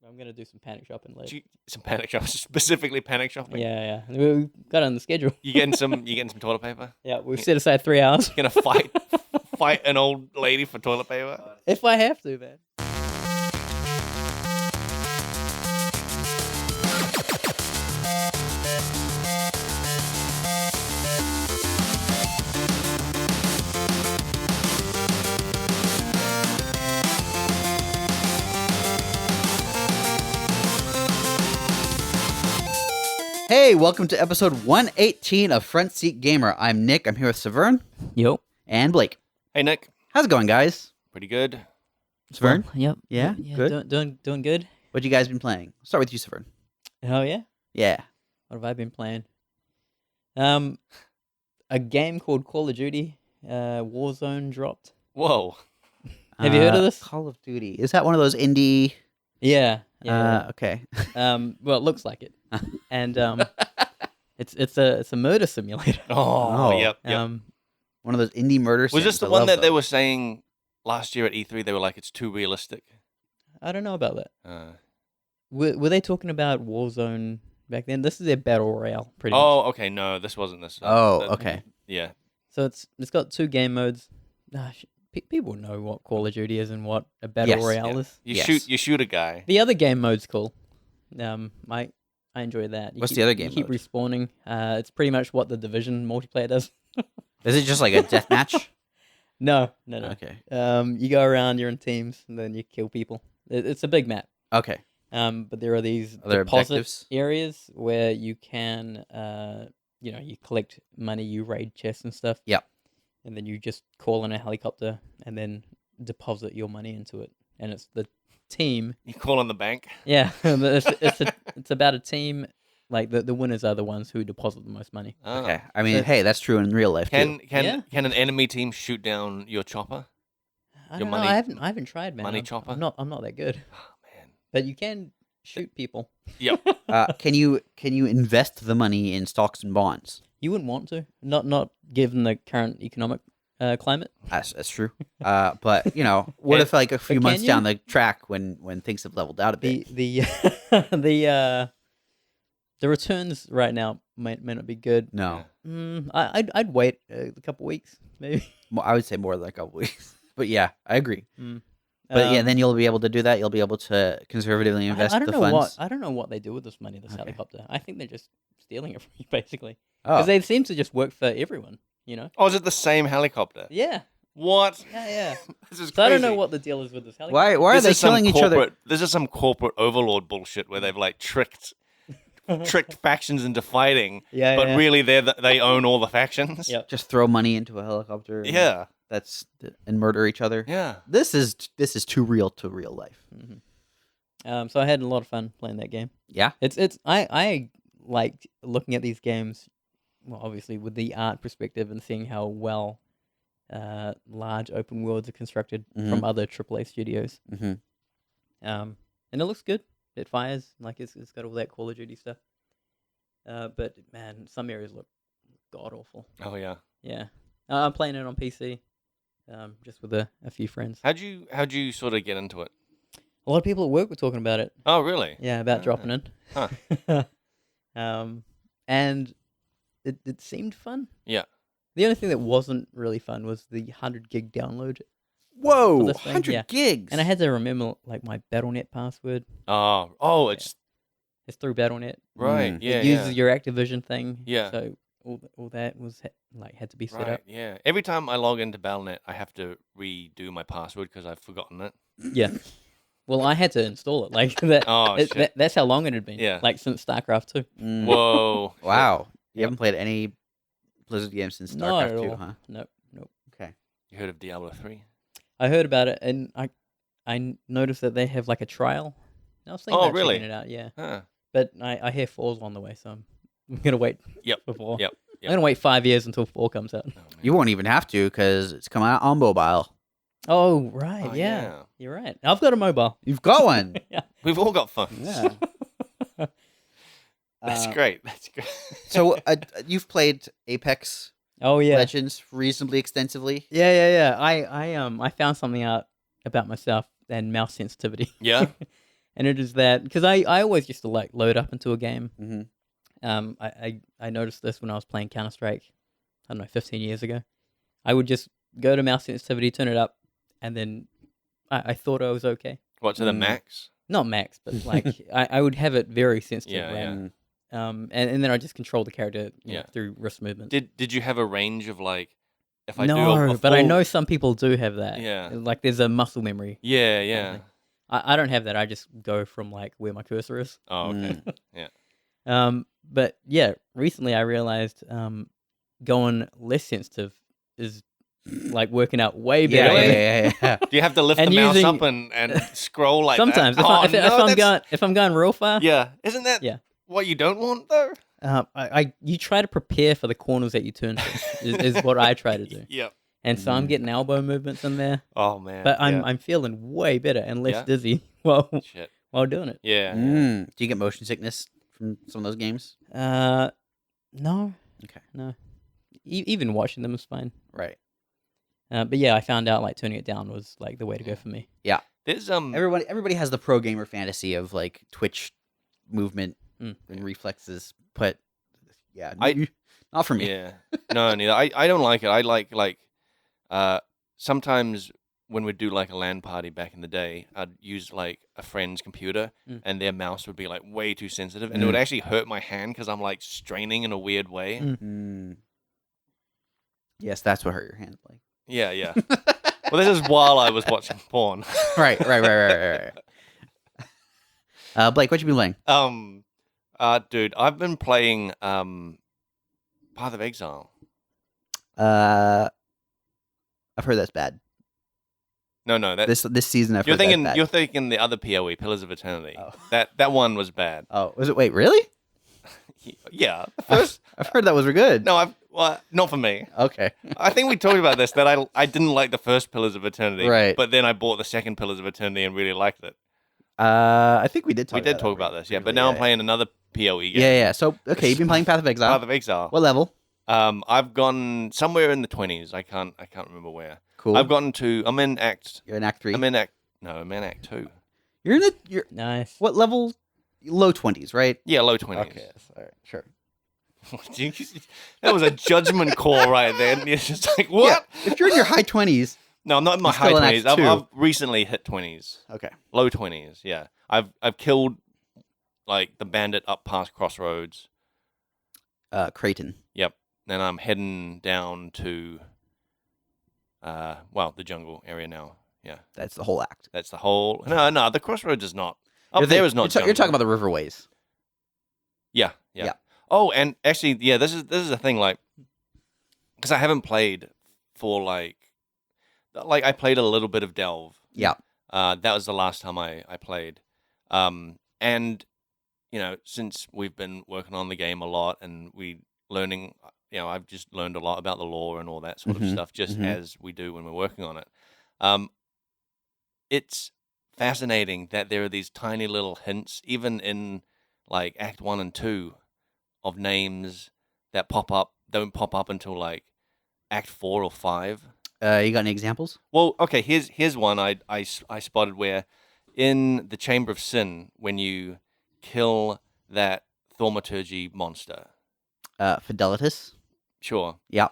I'm gonna do some panic shopping later. Some panic shopping, specifically panic shopping. Yeah. We got it on the schedule. You getting some toilet paper? Yeah, we've set aside 3 hours. You're gonna fight an old lady for toilet paper? If I have to, man. Hey, welcome to episode 118 of Front Seat Gamer. I'm Nick. I'm here with Saveun. Yo. And Blake. Hey, Nick. How's it going, guys? Pretty good. Saveun? Yep. Yeah? Good? Doing good. What you guys been playing? I'll start with you, Saveun. Oh, yeah? Yeah. What have I been playing? A game called Call of Duty Warzone dropped. Whoa. Have you heard of this? Call of Duty. Is that one of those indie... Yeah. Okay. Well, it looks like it. And it's a murder simulator. Oh, Oh. Yep. One of those indie murder Was sims. this the I one love that they those. were saying last year at E3? They were like, it's too realistic. I don't know about that. Uh, Were they talking about Warzone back then? This is their battle royale, pretty much. oh, okay. No, this wasn't this. Oh, that- okay. Yeah. So it's got 2 game modes. People know what Call of Duty is and what a battle Yes, royale yeah. is. You shoot a guy. The other game mode's cool. I enjoy that. What's the other game You keep mode? respawning. It's pretty much what the Division multiplayer does. Is it just like a deathmatch? No. Okay. You go around, you're in teams, and then you kill people. It's a big map. Okay. But there are these Are there deposit objectives? areas where you can, you collect money, you raid chests and stuff. Yep. And then you just call in a helicopter and then deposit your money into it. And it's the team. You call on the bank. Yeah, it's about a team. Like the winners are the ones who deposit the most money. Oh. Okay. I mean, So- hey, that's true in real life, too. Can an enemy team shoot down your chopper? I Your don't know. money- I haven't tried, man. money I'm chopper? I'm not that good. Oh man. But you can shoot people. Yep. Can you invest the money in stocks and bonds? You wouldn't want to. Not given the current economic climate. That's true. But what if like a few can months you? down the track when things have leveled out a bit? The returns right now may not be good. No, I'd wait a couple weeks maybe. I would say more than a couple weeks. But yeah, I agree. Mm. But yeah, then you'll be able to do that. You'll be able to conservatively invest I don't the know funds. I don't know what they do with this money. This Okay. helicopter. I think they're just stealing it from you basically Oh, because they seem to just work for everyone. Oh, is it the same helicopter? Yeah. What? Yeah. This is So I don't crazy. know what the deal is with this helicopter. why are This they is some killing each other? corporate- This is some corporate overlord bullshit where they've like tricked factions into fighting, Yeah. but yeah. really they own all the factions. Yep. Just throw money into a helicopter. and Yeah. and murder each other. Yeah. This is too real to real life. Mhm. So I had a lot of fun playing that game. Yeah. I liked looking at these games, well, obviously with the art perspective and seeing how well large open worlds are constructed from other AAA studios. Mm-hmm. And it looks good. It fires like it's got all that Call of Duty stuff. But man, some areas look god awful. Oh yeah. Yeah, I'm playing it on PC, just with a few friends. How'd you sort of get into it? A lot of people at work were talking about it. Oh really? Yeah, about Ah. dropping in. Huh. And it seemed fun. Yeah. The only thing that wasn't really fun was the 100 gig download. Whoa, this thing, 100 yeah. gigs. And I had to remember like my BattleNet password. Oh, it's It's through BattleNet. right. Mm. Yeah. It uses your Activision thing. Yeah. So all that was had to be set Right. up. Yeah. Every time I log into Battle.net, I have to redo my password because I've forgotten it. Yeah. Well, I had to install it like that. Oh shit. That's how long it had been. Yeah. Like since StarCraft 2. Mm. Whoa. Wow. You Yep. haven't played any Blizzard games since Not StarCraft at 2, all. huh? Nope. Okay. You heard of Diablo 3? I heard about it, and I noticed that they have like a trial. I was thinking Oh, about really? checking it out, yeah. Huh. But I hear 4's on the way, so I'm gonna wait. Yep. For 4. Yep. I'm gonna wait 5 years until 4 comes out. Oh, man. You won't even have to because it's coming out on mobile. Oh right, Oh, yeah. You're right. I've got a mobile. You've got one. We've all got phones. Yeah. That's great. That's great. So you've played Apex Oh yeah. Legends reasonably extensively. Yeah. I found something out about myself and mouse sensitivity. Yeah. And it is that because I always used to like load up into a game. Mm-hmm. I noticed this when I was playing Counter-Strike, I don't know, 15 years ago. I would just go to mouse sensitivity, turn it up, and then I thought I was okay. What, to the max? Not max, but like I would have it very sensitive. Yeah, RAM. yeah. And then I just control the character Yeah. through wrist movement. Did you have a range of like, if I no, do a but I full- know some people do have that. Yeah. Like there's a muscle memory. Yeah, yeah. I don't have that. I just go from like where my cursor is. Oh, okay. But yeah, recently I realized going less sensitive is like working out way better. Yeah. Do you have to lift And the mouse using- up and scroll like Sometimes that? if I'm going real far, Yeah, isn't that what you don't want though? you try to prepare for the corners that you turn to is what I try to do. Yep. And so I'm getting elbow movements in there. Oh man. But I'm feeling way better and less Yeah? dizzy Shit. while doing it. Yeah. Do you get motion sickness from some of those games? No. Okay. No. Even watching them is fine. Right. But yeah, I found out like turning it down was like the way to go for me. Yeah. There's Everybody has the pro gamer fantasy of like twitch movement and reflexes, but yeah, not for me. Yeah. No, neither. I don't like it. I like sometimes when we'd do like a LAN party back in the day, I'd use like a friend's computer and their mouse would be like way too sensitive and it would actually hurt my hand because I'm like straining in a weird way. Yes, that's what hurt your hand, like. Yeah, yeah. Well, this is while I was watching porn. Right. Blake, what you been playing? Dude, I've been playing Path of Exile. I've heard that's bad. No, This season I've you're heard that's thinking bad. you're thinking the other PoE, Pillars of Eternity. Oh. That one was bad. Oh, was it? Wait, really? Yeah, the first. I've heard that was good. No, not for me. Okay. I think we talked about this that I didn't like the first Pillars of Eternity, Right. But then I bought the second Pillars of Eternity and really liked it. I think we did talk. We did talk about this, yeah. But now I'm playing another PoE game. Yeah. So okay, you've been playing Path of Exile. Path of Exile. What level? I've gone somewhere in the 20s. I can't remember where. Cool. I've gotten to. I'm in Act. You're in Act 3. I'm in Act 2. You're Nice. what level? Low 20s, right? Yeah, low 20s. Okay. All right. Sure. That was a judgment call right there. You're just like, what? Yeah, if you're in your high 20s. No, I'm not in my You're high still in 20s. Act 2. I've recently hit 20s. Okay. Low 20s, yeah. I've killed like the bandit up past Crossroads. Creighton. Yep. Then I'm heading down to the jungle area now. Yeah. That's the whole act. That's the whole. No, the Crossroads is not. Up there is not. You're talking about the riverways. Yeah. Oh, and actually, yeah, this is a thing, like, because I haven't played for like I played a little bit of Delve. Yeah. That was the last time I played. And since we've been working on the game a lot and learning, I've just learned a lot about the lore and all that sort of stuff, just as we do when we're working on it. It's fascinating that there are these tiny little hints, even in like Act 1 and 2, of names that don't pop up until like Act 4 or 5. You got any examples? Well, okay, here's one I spotted where in the Chamber of Sin, when you kill that thaumaturgy monster. Fidelitas. Sure. Yeah.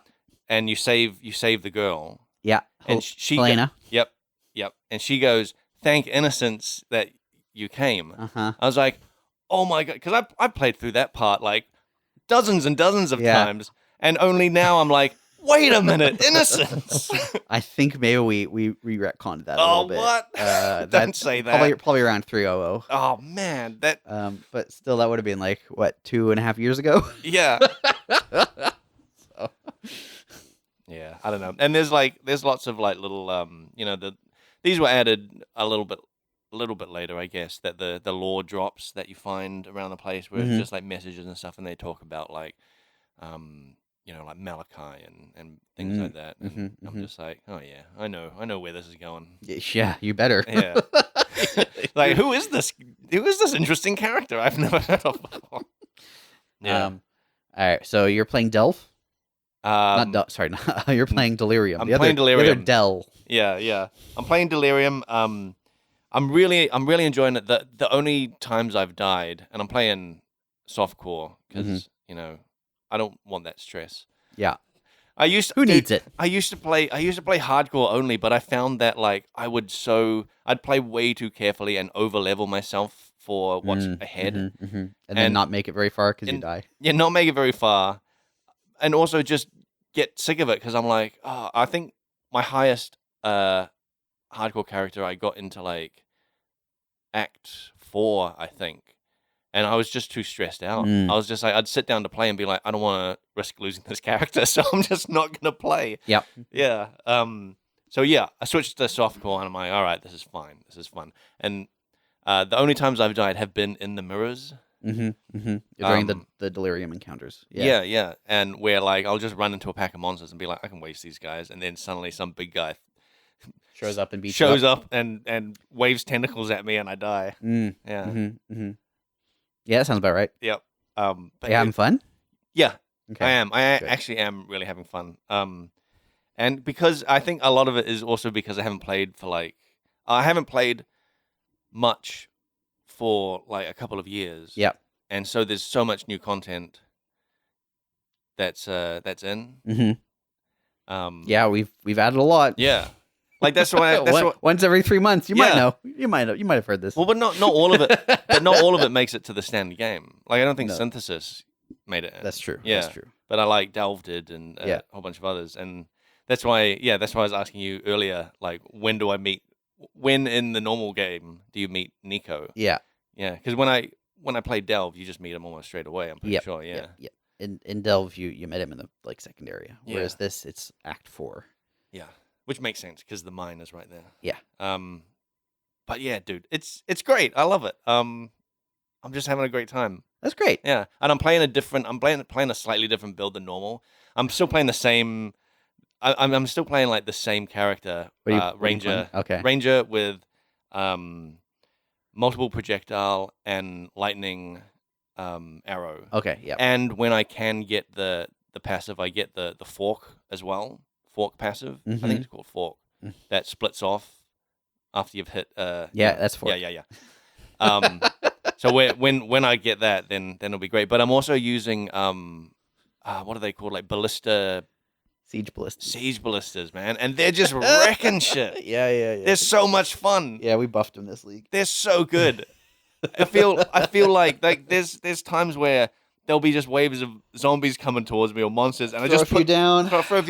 And you save the girl. Yeah. And she Helena. Yep. And she goes, "Thank innocence that you came." Uh-huh. I was like, "Oh my god," because I played through that part like dozens and dozens of times, and only now I'm like, wait a minute, innocence. I think maybe we retconned that a little bit. What? Don't say that. Probably around 300. Oh man, that. But still, that would have been like what 2.5 years ago. Yeah. Yeah, I don't know. And there's lots of like little these were added a little bit later, I guess, that the lore drops that you find around the place where it's just like messages and stuff, and they talk about like like Malachi and things like that. And I'm just like, oh yeah, I know where this is going. Yeah, you better. Yeah. Like, who is this interesting character I've never heard of before? Yeah. All right, so you're playing Delph? You're playing Delirium. I'm playing Delirium. The other Del. Yeah. I'm playing Delirium. I'm really enjoying it. The only times I've died, and I'm playing softcore because I don't want that stress. Yeah. Who needs it? I used to play hardcore only, but I found that like I'd play way too carefully and over level myself for what's ahead, and then not make it very far because you die. Yeah, not make it very far, and also just get sick of it because I'm like, I think my highest hardcore character I got into like Act 4, I think. And I was just too stressed out. I was just like, I'd sit down to play and be like, I don't want to risk losing this character, so I'm just not going to play. Yep. Yeah. So yeah, I switched to softcore and I'm like, all right, this is fine. This is fun. And the only times I've died have been in the mirrors. During the delirium encounters. Yeah. And where like I'll just run into a pack of monsters and be like, I can waste these guys, and then suddenly some big guy shows up and beats shows you up and waves tentacles at me and I die. Yeah. Yeah, that sounds about right. Yep. But you having fun? Yeah, okay. I am. I actually am really having fun. And because I think a lot of it is also because I haven't played much for like a couple of years. Yep. And so there's so much new content that's in. Yeah, we've added a lot. Yeah. Like that's why once every 3 months you might know. You might have heard this. Well, but not all of it. But not all of it makes it to the standard game. Like I don't think Synthesis made it in. That's true. Yeah. That's true. But I like Delve did and a whole bunch of others, and that's why I was asking you earlier, like when in the normal game do you meet Nico? Yeah. Yeah, because when I played Delve, you just meet him almost straight away. I'm pretty sure. Yeah. Yeah. In Delve, you met him in the like second area, whereas this it's Act 4. Yeah, which makes sense because the mine is right there. Yeah. But yeah, dude, it's great. I love it. I'm just having a great time. That's great. Yeah, and I'm playing a slightly different build than normal. I'm still playing the same. I'm still playing like the same character, Ranger. Okay. Ranger with multiple projectile and lightning arrow. Okay. Yeah. And when I can get the passive, I get the fork as well. Fork passive. I think it's called fork. That splits off after you've hit. That's fork. Yeah. So when I get that, then it'll be great. But I'm also using what are they called? Like siege ballistas, man, and they're just wrecking shit. Yeah. They're so much fun. Yeah, we buffed them this league. They're so good. I feel like there's times where there'll be just waves of zombies coming towards me or monsters, and I just throw a few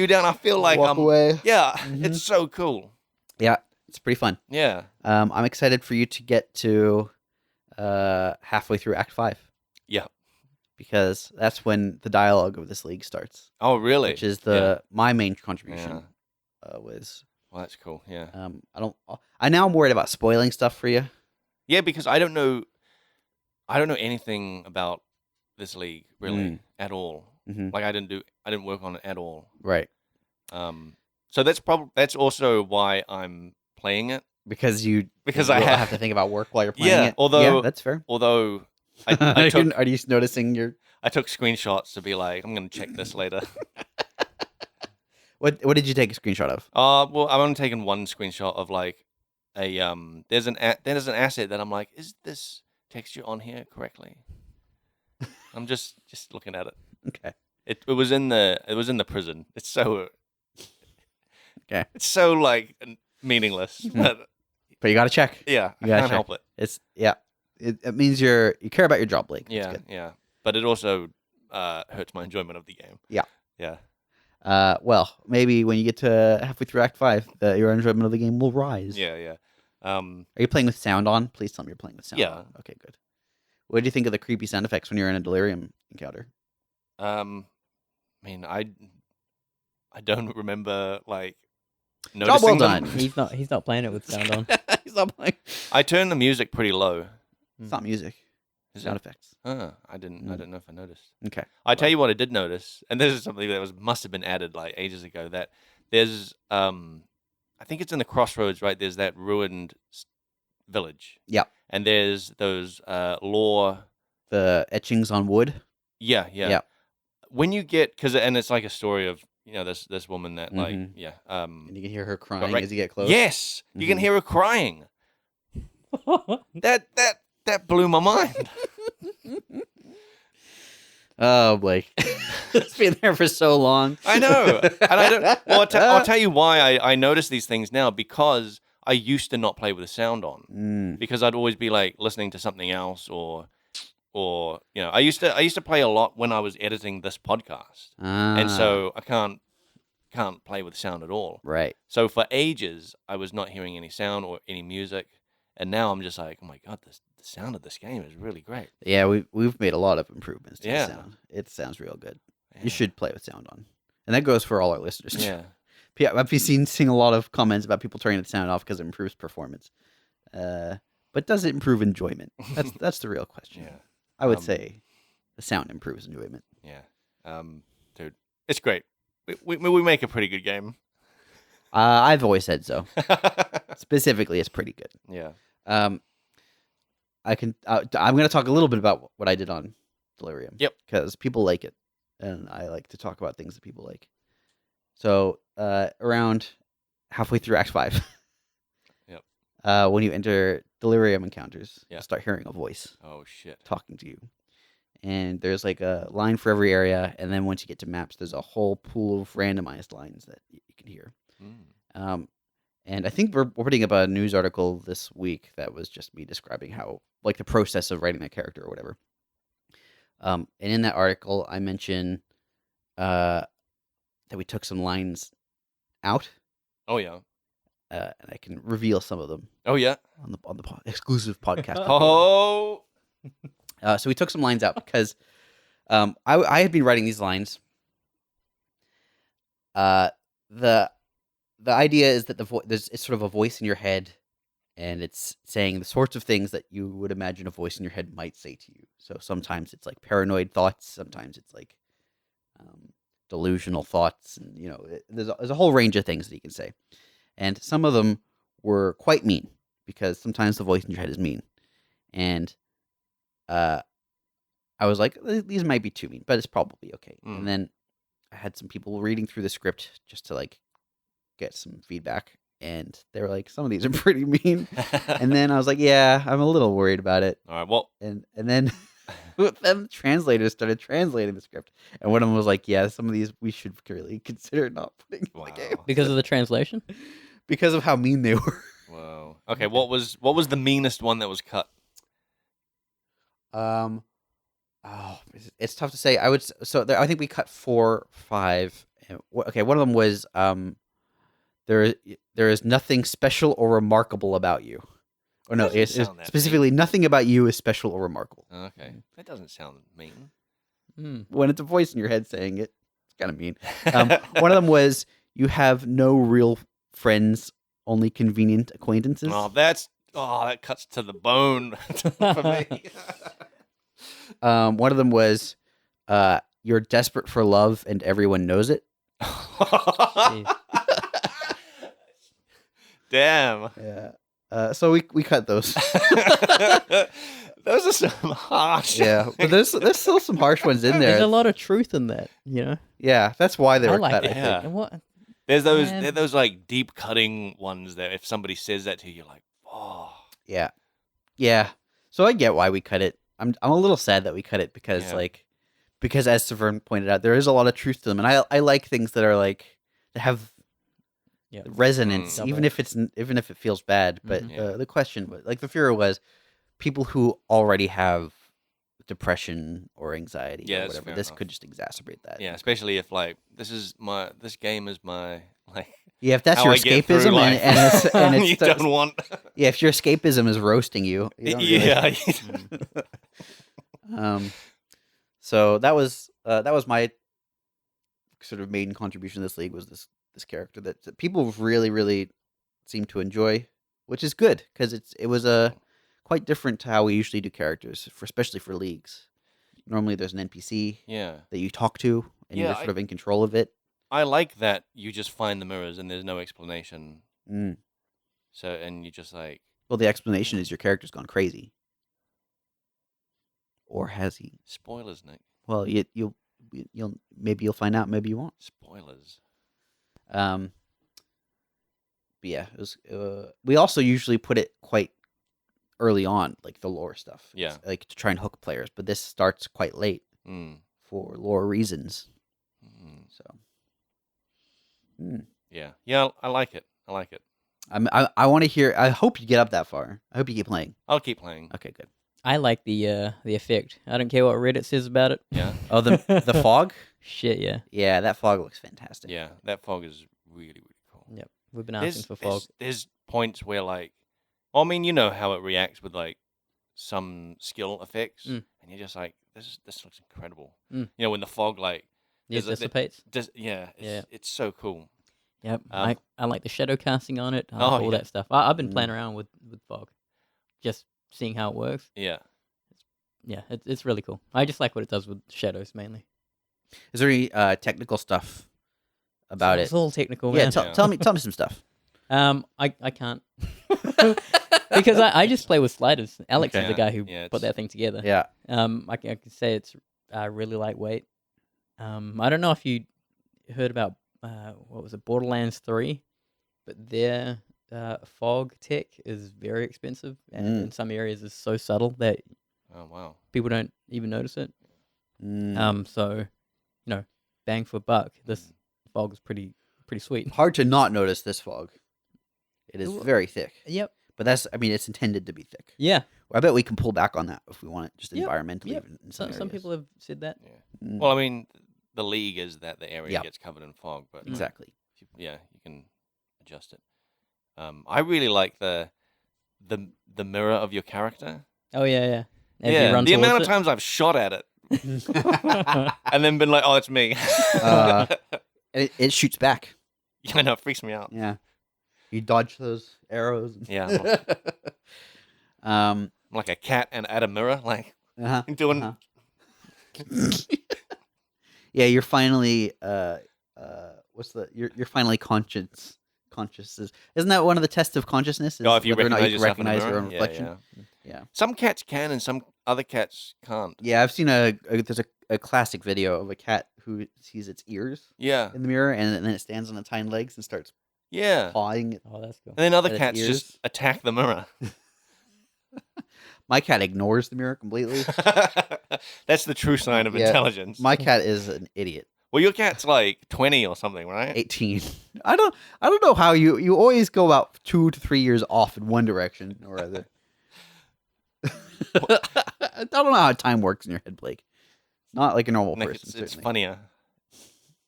down. I feel like walk away. Yeah, it's so cool. Yeah, it's pretty fun. Yeah. I'm excited for you to get to halfway through Act 5. Yeah. Because that's when the dialogue of this league starts. Oh, really? Which is my main contribution. Was well, that's cool. Yeah. I now I'm worried about spoiling stuff for you. Yeah, because I don't know anything about this league really at all. Like I didn't work on it at all. Right. So that's also why I'm playing it. Because I have to think about work while you're playing it. Although that's fair. Although I took, are you noticing I took screenshots to be like, I'm gonna check this later. What did you take a screenshot of? Well, I've only taken one screenshot of like a there's an asset that I'm like, is this texture on here correctly? I'm just looking at it. Okay. It was in the prison. It's so okay. It's so like meaningless, but you got to check. Yeah, I can't help it. It's It means you care about your job, Blake. Yeah, yeah. But it also hurts my enjoyment of the game. Yeah. Yeah. Well, maybe when you get to halfway through Act 5, your enjoyment of the game will rise. Yeah. Are you playing with sound on? Please tell me you're playing with sound on. Okay, good. What do you think of the creepy sound effects when you're in a delirium encounter? I mean, I don't remember like noticing job well done. He's not playing it with sound on. He's not playing. I turned the music pretty low. It's not music. Sound effects. I didn't know if I noticed. Okay. I tell you what I did notice, and this is something that must have been added like ages ago, that there's I think it's in the crossroads, right? There's that ruined village. Yeah. And there's those lore, the etchings on wood. Yeah. When you get and it's like a story of this woman that like and you can hear her crying right, as you get close. Yes, you can hear her crying. That blew my mind. Oh, Blake. It's been there for so long. I know. And I don't. Well, I'll tell you why I notice these things now, because I used to not play with the sound on. Because I'd always be like listening to something else, or I used to play a lot when I was editing this podcast. And so I can't play with sound at all. Right. So for ages I was not hearing any sound or any music, and now I'm just like, oh my god, the sound of this game is really great. Yeah, we've made a lot of improvements to Yeah. the sound. It sounds real good. Yeah. You should play with sound on. And that goes for all our listeners. Yeah. I've seeing a lot of comments about people turning the sound off because it improves performance. But does it improve enjoyment? That's the real question. Yeah. I would say the sound improves enjoyment. Yeah. Dude, it's great. We make a pretty good game. I've always said so. Specifically, it's pretty good. Yeah. I'm going to talk a little bit about what I did on Delirium. Yep. Because people like it, and I like to talk about things that people like. So around halfway through Act 5, Yep. when you enter Delirium encounters, Yeah. you start hearing a voice Oh shit. talking to you. And there's like a line for every area, and then once you get to maps, there's a whole pool of randomized lines that you can hear. And I think we're putting up a news article this week that was just me describing how, like, the process of writing that character or whatever. And in that article, I mention that we took some lines out. Oh yeah. And I can reveal some of them Oh yeah. on the exclusive podcast. Oh. So we took some lines out because I had been writing these lines. The idea is that it's sort of a voice in your head, and it's saying the sorts of things that you would imagine a voice in your head might say to you. So sometimes it's like paranoid thoughts, sometimes it's like delusional thoughts, and there's a whole range of things that you can say. And some of them were quite mean, because sometimes the voice in your head is mean. And I was like, these might be too mean, but it's probably okay. And then I had some people reading through the script just to like get some feedback, and they were like, some of these are pretty mean. And then I was like, yeah, I'm a little worried about it. All right. Well. And then them translators started translating the script, and one of them was like, yeah, some of these we should really consider not putting in the game Because of the translation? because of how mean they were. Whoa. Okay. What was the meanest one that was cut? It's tough to say. I think we cut 4, 5. Okay, one of them was there is nothing special or remarkable about you. Or no, it's sound that specifically nothing about you is special or remarkable. Okay. That doesn't sound mean. When it's a voice in your head saying it, it's kind of mean. One of them was you have no real friends, only convenient acquaintances. Oh, that cuts to the bone for me. One of them was you're desperate for love and everyone knows it. Damn. Yeah. So we cut those. Those are some harsh. Yeah, but there's still some harsh ones in there. There's a lot of truth in that, Yeah, that's why they I were like cut. it. I think. Yeah. And what? There's Man. those like deep cutting ones that if somebody says that to you, you're like, oh. Yeah. So I get why we cut it. I'm a little sad that we cut it because because as Saveun pointed out, there is a lot of truth to them, and I like things that are like that have resonance, even if it feels bad. But the question was the fear was people who already have depression or anxiety or whatever. This could just exacerbate that. Yeah, especially if like this game is my like. Yeah, if that's how your I get escapism through life. and it's you don't want. Yeah, if your escapism is roasting you, you don't really... So that was my sort of main contribution to this league, was this character that people really, really seem to enjoy, which is good because it was quite different to how we usually do characters, especially for leagues. Normally, there's an NPC that you talk to, and you're sort of in control of it. I like that you just find the mirrors and there's no explanation. So and you just like. Well, the explanation is your character's gone crazy. Or has he? Spoilers, Nick. Well, you'll maybe you'll find out, maybe you won't. Spoilers. But yeah, it was. We also usually put it quite early on, like the lore stuff. Yeah. Like to try and hook players, but this starts quite late Mm. for lore reasons. Mm. So, Yeah. Yeah. I like it. I like it. I want to hear. I hope you get up that far. I hope you keep playing. I'll keep playing. Okay, good. I like the effect. I don't care what Reddit says about it. Yeah. Oh, the fog. Shit, yeah. Yeah, that fog looks fantastic. Yeah. That fog is really, really cool. Yep. We've been asking for fog. There's points where like, well, I mean, you know how it reacts with like some skill effects, and you're just like, this looks incredible. You know, when the fog like Yeah, is it- dissipates. It's so cool. Yep. I like the shadow casting on it. I Oh, like all yeah. that stuff. I've been playing around with fog, just seeing how it works. Yeah. Yeah, it's really cool. I just like what it does with shadows mainly. Is there any technical stuff about It's it? all technical, Yeah, man. tell me some stuff. I can't because I just play with sliders. Alex is Okay. the guy who Yeah, put that thing together. Yeah. I can say it's really lightweight. I don't know if you heard about what was it, Borderlands 3, but their fog tech is very expensive, and in some areas is so subtle that Oh wow. people don't even notice it. Mm. So bang for buck, this fog is pretty sweet. Hard to not notice this fog. It is very thick. Yep. But it's intended to be thick. Yeah. I bet we can pull back on that if we want it, just Yep, environmentally. yep. In some Some people areas. have said that. Yeah. Mm. Well, I mean, the league is that the area Yep. gets covered in fog, but Exactly. yeah, you can adjust it. I really like the mirror of your character. Oh yeah. As you Yeah, run the amount of towards times I've shot at it and then been like, "Oh, it's me." It shoots back. I know, it freaks me out. Yeah. You dodge those arrows. Yeah, Um. I'm like a cat and at a mirror, like Uh-huh. doing. Yeah, you're finally you're finally conscious. Isn't that one of the tests of consciousness? Is Oh, if you whether or not recognize you can yourself in the recognize mirror? your own Yeah, reflection. yeah. Yeah. Some cats can, and some other cats can't. Yeah, I've seen there's a classic video of a cat who sees its ears Yeah, in the mirror, and then it stands on its hind legs and starts yeah. pawing it. Oh, that's cool. And then other At its cats ears. just attack the mirror. My cat ignores the mirror completely. That's the true sign of Yeah. intelligence. My cat is an idiot. Well, your cat's like 20 or something, right? 18. I don't know how you always go about 2 to 3 years off in one direction or other. I don't know how time works in your head, Blake. It's not like a normal Nick, person. it's certainly. funnier.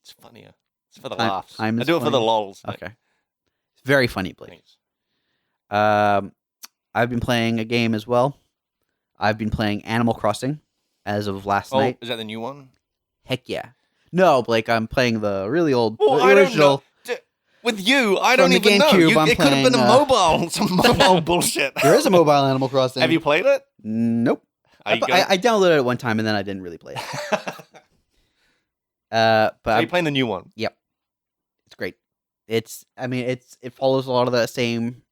It's funnier. It's for the Time- laughs. time I is do it for the funny. lols. Nick. Okay. It's very funny, Blake. Thanks. I've been playing a game as well. I've been playing Animal Crossing as of last Oh, night. is that the new one? Heck yeah. No, Blake, I'm playing the really old, Well, the I don't original. know. With you, I From don't the even know. GameCube, I'm It could have been a playing, mobile, some mobile bullshit. There is a mobile Animal Crossing. Have you played it? Nope. Are you I downloaded it one time and then I didn't really play it. But Are you playing the new one? it's great. It follows a lot of the same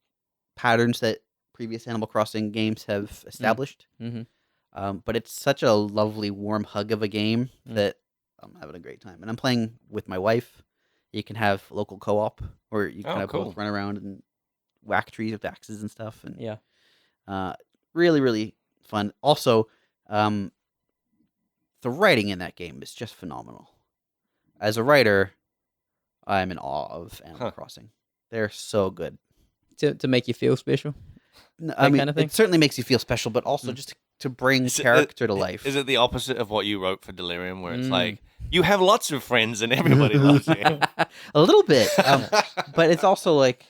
patterns that previous Animal Crossing games have established. Mm-hmm. But it's such a lovely, warm hug of a game Mm. that I'm having a great time. And I'm playing with my wife. You can have local co-op, or you kind of cool. both run around and whack trees with axes and stuff. And Yeah. really, really fun. Also, the writing in that game is just phenomenal. As a writer, I'm in awe of Animal Crossing. They're so good. To make you feel special. I mean, kind of thing? it certainly makes you feel special, but also just to bring Is it- character to life. Is it the opposite of what you wrote for Delirium, where it's like, you have lots of friends and everybody loves you? A little bit, but it's also like,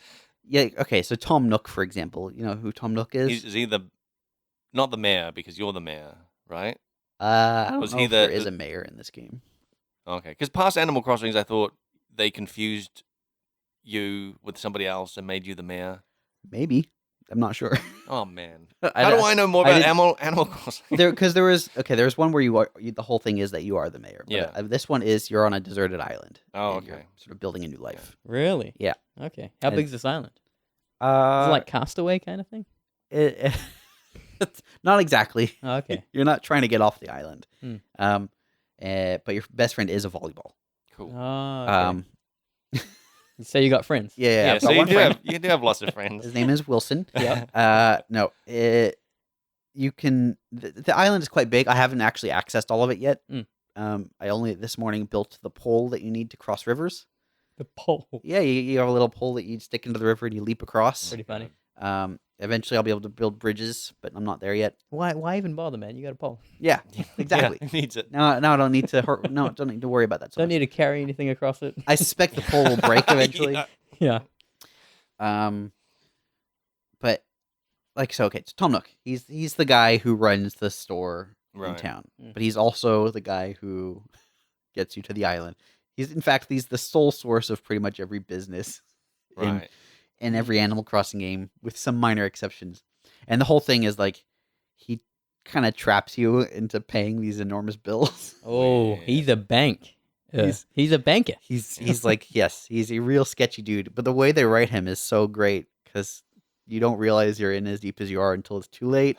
yeah, okay. So Tom Nook, for example, you know who Tom Nook is? Is he not the mayor, because you're the mayor, right? I don't was know he if there the- is a mayor in this game. Okay, because past Animal Crossings, I thought they confused you with somebody else and made you the mayor. Maybe, I'm not sure. Oh man, I how do don't- I know more I about didn't- Animal Crossing? Because there was one where the whole thing is that you are the mayor. But Yeah. this one is you're on a deserted island. Oh, and you're okay. sort of building a new life. Really? Yeah. Okay. How And- big's this island? Is Uh, it like Castaway kind of thing? it's not exactly. Oh, okay. You're not trying to get off the island. Hmm. But your best friend is a volleyball. Cool. Oh, okay. So you got friends. Yeah, I've so got you one do friend. have lots of friends. His name is Wilson. Yep. No, you can. The island is quite big. I haven't actually accessed all of it yet. Mm. I only this morning built the pole that you need to cross rivers. The pole. Yeah, you have a little pole that you stick into the river and you leap across. Pretty funny. Eventually, I'll be able to build bridges, but I'm not there yet. Why even bother, man? You got a pole. Yeah, exactly. Yeah, needs it. Now I don't need to. Don't need to worry about that. So Don't much. need to carry anything across it. I suspect the pole will break eventually. Yeah. Yeah. But okay, it's Tom Nook. He's the guy who runs the store in Right. town, Mm. but he's also the guy who gets you to the island. He's the sole source of pretty much every business Right. in every Animal Crossing game, with some minor exceptions. And the whole thing is like he kind of traps you into paying these enormous bills. Oh, Weird. he's a bank. He's a banker. He's like, yes, he's a real sketchy dude. But the way they write him is so great because you don't realize you're in as deep as you are until it's too late.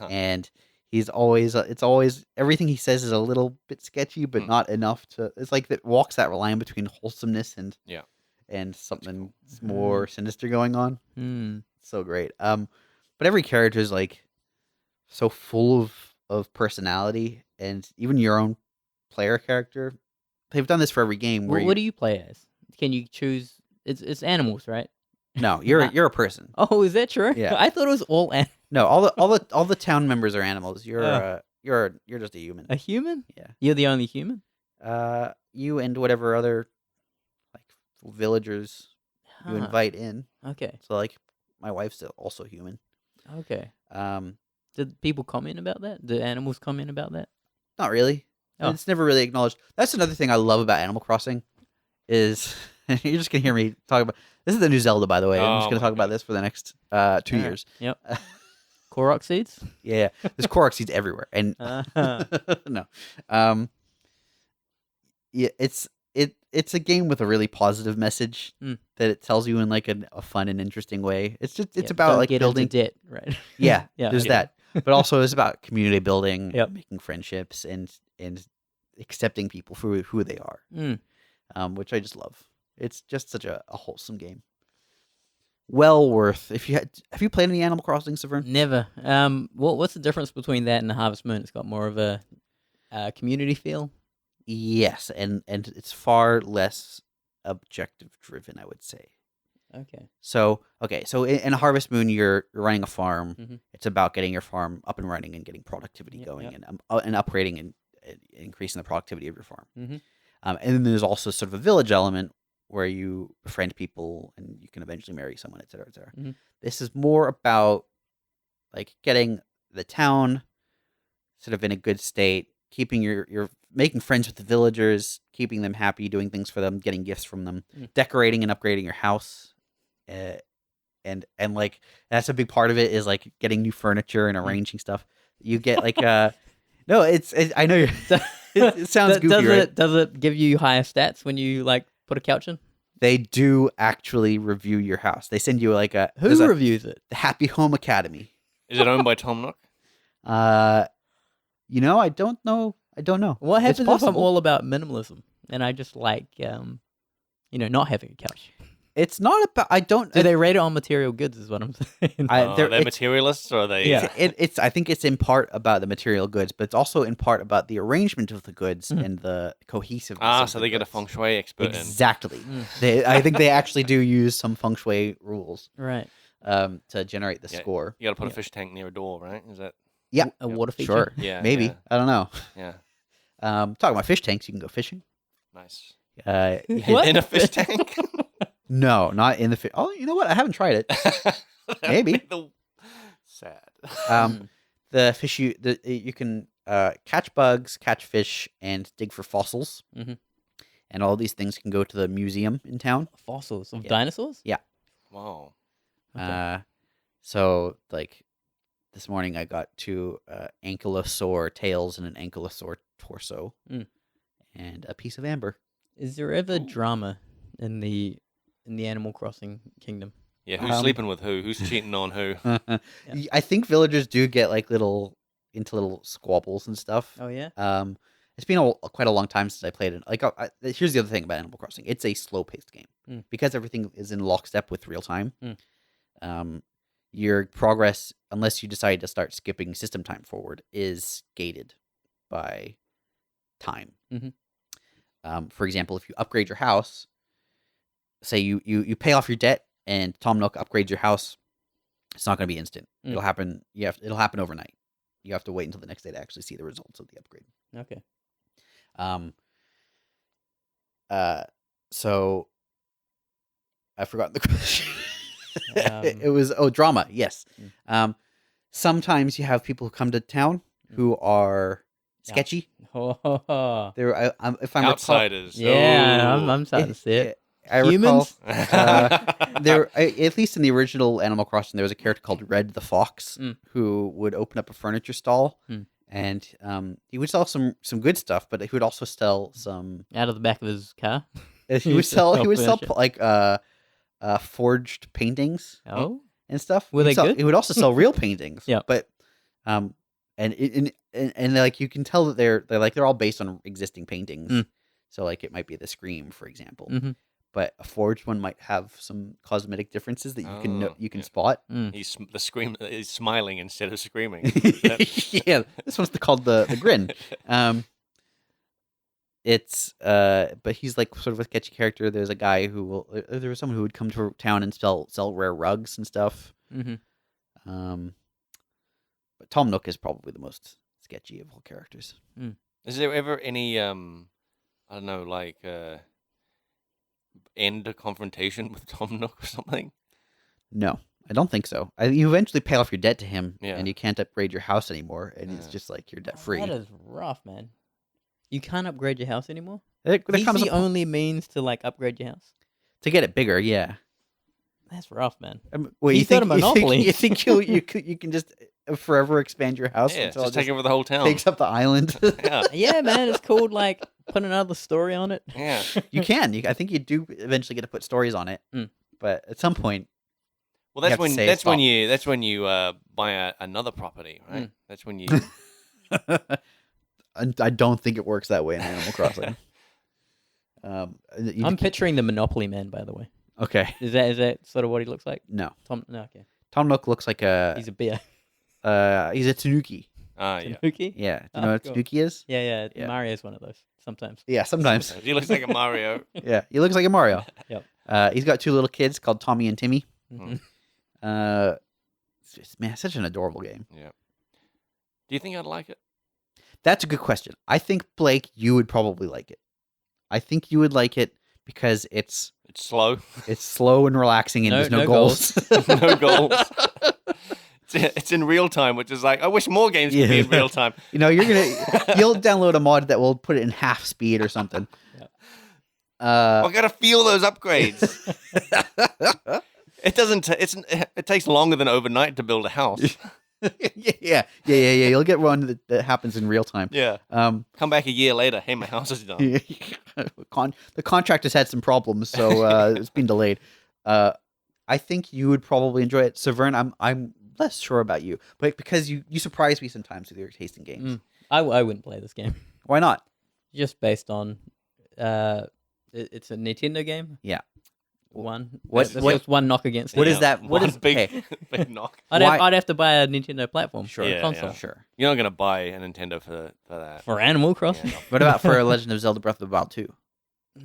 And he's always, it's always, everything he says is a little bit sketchy, but not enough to, it's like that walks that line between wholesomeness and Yeah. and something more sinister going on. Hmm. So great. But every character is like so full of personality, and even your own player character. They've done this for every game. Where What do you play as? Can you choose? It's animals, right? No, you're a person. Oh, is that true? Yeah. I thought it was all No, all the town members are animals. You're just a human. a human. Yeah. You're the only human. You and whatever other like villagers you Huh. invite in. Okay. So like my wife's also human. Okay. Um, Did people comment about that? Did animals comment about that? Not really. Oh. It's never really acknowledged. That's another thing I love about Animal Crossing is you're just gonna hear me talk about this is the new Zelda, by the way. I'm just Oh gonna my talk about God. this for the next 2 Alright. years. Yep. Korok seeds. Yeah, there's Korok seeds everywhere, and Uh-huh. no, yeah, it's a game with a really positive message Mm. that it tells you in like a fun and interesting way. It's Yep, about don't like get building. into debt, right? Yeah, Yeah. there's Yeah. that, but also it's about community building, Yep. making friendships, and accepting people for who they are. Mm. Which I just love. It's just such a wholesome game. Well worth. Have you played any Animal Crossing, Saveun? Never. What's the difference between that and the Harvest Moon? It's got more of a community feel. Yes, and it's far less objective driven, I would say. Okay. So in Harvest Moon, you're running a farm. Mhm. It's about getting your farm up and running and getting productivity Yep, going, yep. and upgrading and increasing the productivity of your farm. Mhm. And then there's also sort of a village element where you befriend people and you can eventually marry someone, et cetera, et cetera. Mhm. This is more about like getting the town sort of in a good state, keeping your making friends with the villagers, keeping them happy, doing things for them, getting gifts from them, Mm. decorating and upgrading your house, and like that's a big part of it is like getting new furniture and arranging stuff. You get like no, it's I know it sounds goofy, right? Does it give you higher stats when you like put a couch in? They do actually review your house. They send you like Who there's reviews it? the Happy Home Academy. Is it owned by Tom Nook? I don't know. What It's happens if I'm possible. all about minimalism and I just like not having a couch? It's not about. I don't. Do they rate it on material goods? Is what I'm saying. I- there- Are they it's- materialists or are they? Yeah. It's. I think it's in part about the material goods, but it's also in part about the arrangement of the goods Mhm. and the cohesiveness. Ah, of so the they get a goods. feng shui expert in. Exactly. Mm. I think they actually do use some feng shui rules Right. to generate the Yeah. score. You got to put Yeah. a fish tank near a door, right? Is that? Yeah. A water feature. Sure. Yeah. Maybe. Yeah. I don't know. Yeah. Talking about fish tanks, you can go fishing. Nice. What? In a fish tank? No, not in the fish. Oh, you know what? I haven't tried it. That'd Maybe. be sad. The fish you can catch bugs, catch fish, and dig for fossils. Mhm. And all these things can go to the museum in town. Fossils of Yeah. dinosaurs. Wow. Okay. So like this morning, I got two ankylosaur tails and an ankylosaur torso, Mm. and a piece of amber. Is there ever drama in the Animal Crossing kingdom? Yeah. Who's sleeping with who? Who's cheating on who? I think villagers do get like little squabbles and stuff. Oh yeah. It's been quite a long time since I played it. Like, here's the other thing about Animal Crossing: it's a slow-paced game because everything is in lockstep with real time. Your progress, unless you decide to start skipping system time forward, is gated by time. For example, if you upgrade your house, say you pay off your debt, and Tom Nook upgrades your house, it's not going to be instant. It'll happen. It'll happen overnight. You have to wait until the next day to actually see the results of the upgrade. Okay. So I forgot the question. It was drama. Yes. Sometimes you have people who come to town who are sketchy. They're if I'm Outsiders. Yeah, Ooh. I'm starting to see it. I Humans? recall there, at least in the original Animal Crossing, there was a character called Red the Fox who would open up a furniture stall, and he would sell some good stuff, but he would also sell some Out of the back of his car. he would sell furniture. like forged paintings and stuff. Were they good? He would also sell real paintings. Yeah, but and like you can tell that they're all based on existing paintings. So like it might be the Scream, for example. But a forged one might have some cosmetic differences that you can spot. The scream is smiling instead of screaming. Yeah, this one's called the grin. It's but he's like sort of a sketchy character. There's a guy who will. There was someone who would come to town and sell rare rugs and stuff. But Tom Nook is probably the most sketchy of all characters. Is there ever any I don't know, like end a confrontation with Tom Nook or something? No, I don't think so. You eventually pay off your debt to him, Yeah. and you can't upgrade your house anymore, and it's just like you're debt free. That is rough, man. You can't upgrade your house anymore? There He's comes the only means to like upgrade your house? to get it bigger. Yeah. That's rough, man. Well, He's got a monopoly. You think you can just forever expand your house Yeah, until just it take over the whole town. takes up the island? Yeah, Yeah, man, it's called like put another story on it. yeah. You can. I think you do eventually get to put stories on it, but at some point, Well, that's have to when say that's when stop. you buy another property, right? That's when you. I don't think it works that way in Animal Crossing. I'm picturing the Monopoly Man, by the way. Okay. Is that sort of what he looks like? No. No, okay. Tom Nook looks like He's a bear. he's a Tanuki. Yeah. Tanuki? Yeah. Do you Oh, know what cool. Tanuki is? Yeah. Yeah. Mario's one of those sometimes. Yeah, sometimes. He looks like a Mario. Yeah, he looks like a Mario. Yep. He's got two little kids called Tommy and Timmy. Mhm. Man, such an adorable game. Yeah. Do you think I'd like it? That's a good question. I think, Blake, you would probably like it. I think you would like it because it's It's slow. slow and relaxing and No- there's no no goals. No goals. It's in real time, which is like I wish more games could be in real time. You know, you'll download a mod that will put it in half speed or something. I gotta feel those upgrades. It doesn't. It takes longer than overnight to build a house. yeah. You'll get one that happens in real time. Yeah. Come back a year later. Hey, my house is done. The contract has had some problems, so it's been delayed. I think you would probably enjoy it. Saveun, I'm less sure about you, but because you surprise me sometimes with your taste in games. I wouldn't play this game. Why not? Just based on it's a Nintendo game. Yeah. That's just one knock against What it. is that? What One is big, okay. big knock? I'd have to buy a Nintendo platform. Sure. a Yeah, console. yeah. Sure. You're not gonna buy a Nintendo for that. For Animal Crossing? Yeah, no. What about for Legend of Zelda: Breath of the Wild 2?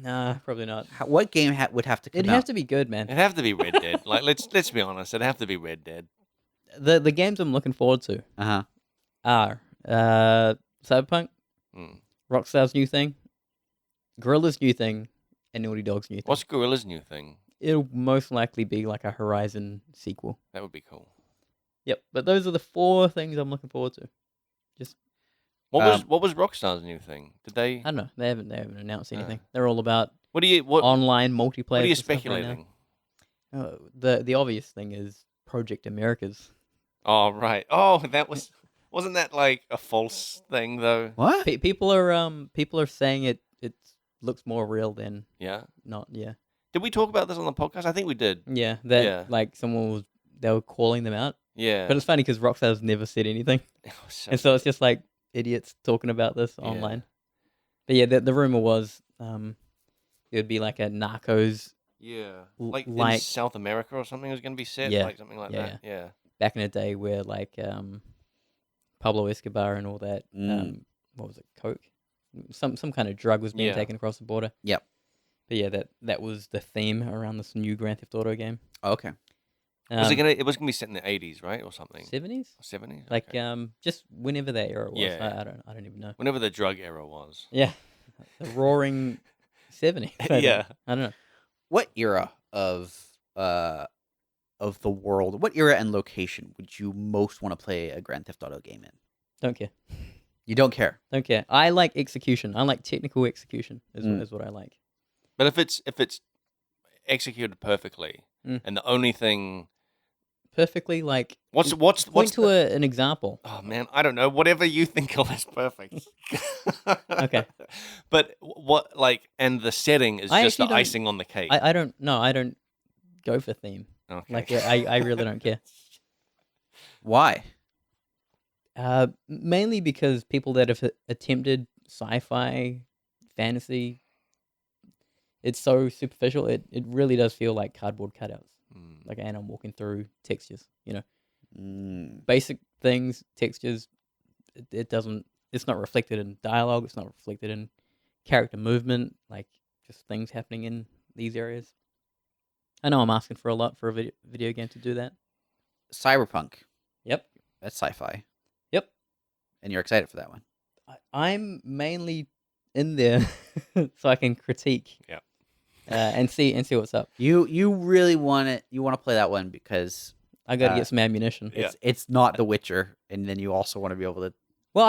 Nah, probably not. What game would have to come It'd out? have to be good, man. It'd have to be Red Dead. Like let's be honest. It'd have to be Red Dead. The games I'm looking forward to Uh-huh. are Cyberpunk, Mm. Rockstar's new thing, Guerrilla's new thing, and Naughty Dog's new thing. What's Gorilla's new thing? It'll most likely be like a Horizon sequel. That would be cool. Yep, but those are the 4 things I'm looking forward to. What was Rockstar's new thing? Did they? I don't know. They haven't announced anything. They're all about What are you online multiplayer. What are you and stuff right speculating? now. The obvious thing is Project Americas. Oh right. Oh, wasn't that like a false thing though? What? People are saying it looks more real than Yeah. not. Yeah. Did we talk about this on the podcast? I think we did. Yeah, that Yeah. like they were calling them out, Yeah. but it's funny because Rockstar's never said anything, and so it's just like idiots talking about this online. But yeah, the rumor was it would be like a Narcos Yeah, l- like in like South America or something was going to be set, yeah like something like yeah that. Yeah. back in the day where like Pablo Escobar and all that what was it, coke, some kind of drug was being Yeah. taken across the border. Yep. But yeah, that was the theme around this new Grand Theft Auto game. Okay. It was gonna be set in the 80s, right, or something? 70s, 70s. like Okay. just whenever that era was. Yeah. I don't even know. Whenever the drug era was. Yeah, the roaring 70s. Yeah. I don't know. What era of the world, what era and location would you most want to play a Grand Theft Auto game in? Don't care. You don't care. Don't care. I like execution. I like technical execution. Is what I like. But if it's executed perfectly, and the only thing Perfectly, like what's to an example. Oh man, I don't know. Whatever you think of as perfect. Okay. But what and the setting is I just the actually don't- icing on the cake. I don't no, I don't go for theme. Okay. Like I really don't care. Why? Mainly because people that have attempted sci-fi, fantasy, it's so superficial. It really does feel like cardboard cutouts. Like, and I'm walking through textures. Basic things, textures. It doesn't. It's not reflected in dialogue. It's not reflected in character movement. Like just things happening in these areas. I know I'm asking for a lot for a video game to do that. Cyberpunk. Yep. That's sci-fi. Yep. And you're excited for that one. I'm mainly in there so I can critique. Yeah. And see what's up. You really want it. You want to play that one because I got to get some ammunition. Yeah. it's not The Witcher, and then you also want to be able to. Well,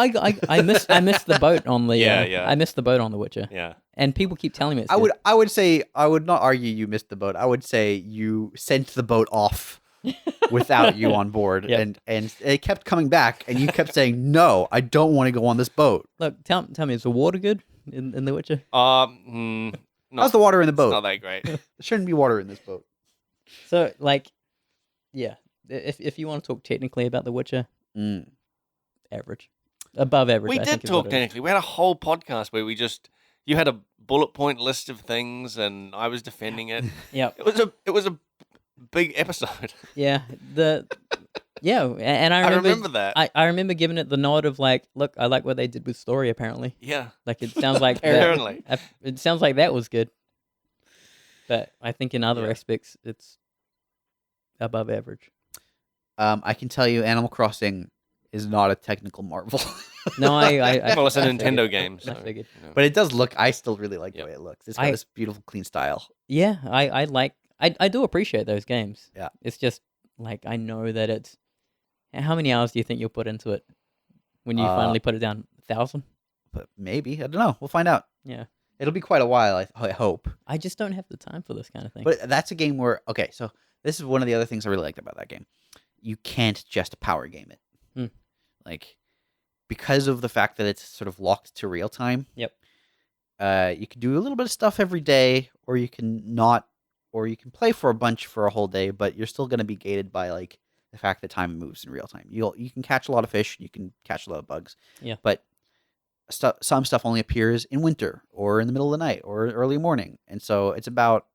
I missed the boat on the Yeah. I missed the boat on The Witcher. Yeah. And people keep telling me it's I good. would say I would not argue you missed the boat. I would say you sent the boat off without you on board, Yep. and it kept coming back, and you kept saying no, I don't want to go on this boat. Look, tell me, is the water good in The Witcher? How's the water in the It's boat? not that great. There shouldn't be water in this boat. So yeah, if you want to talk technically about The Witcher, average, above average. We I did think is talk what it is. technically. We had a whole podcast where you had a bullet point list of things, and I was defending it. Yep. It was a big episode. Yeah. And I remember that. I remember giving it the nod of like, look, I like what they did with story. Apparently, Yeah. like it sounds like Apparently. it sounds like that was good. But I think in other Yeah. aspects, it's above average. I can tell you, Animal Crossing is not a technical marvel. No, Well, it's a I figured. Nintendo game, I so figured. But it does look. I still really like the Yep. way it looks. It's got this beautiful, clean style. Yeah, I do appreciate those games. Yeah. It's just like I know that it's. How many hours do you think you'll put into it when you finally put it down? 1,000? But maybe I don't know. We'll find out. Yeah. It'll be quite a while. I hope. I just don't have the time for this kind of thing. But that's a game where so this is one of the other things I really liked about that game. You can't just power game it. Like because of the fact that it's sort of locked to real time. Yep. You can do a little bit of stuff every day, or you can not, or you can play for a bunch for a whole day, but you're still going to be gated by like the fact that time moves in real time. You can catch a lot of fish, you can catch a lot of bugs. Yeah. But some stuff only appears in winter or in the middle of the night or early morning, and so it's about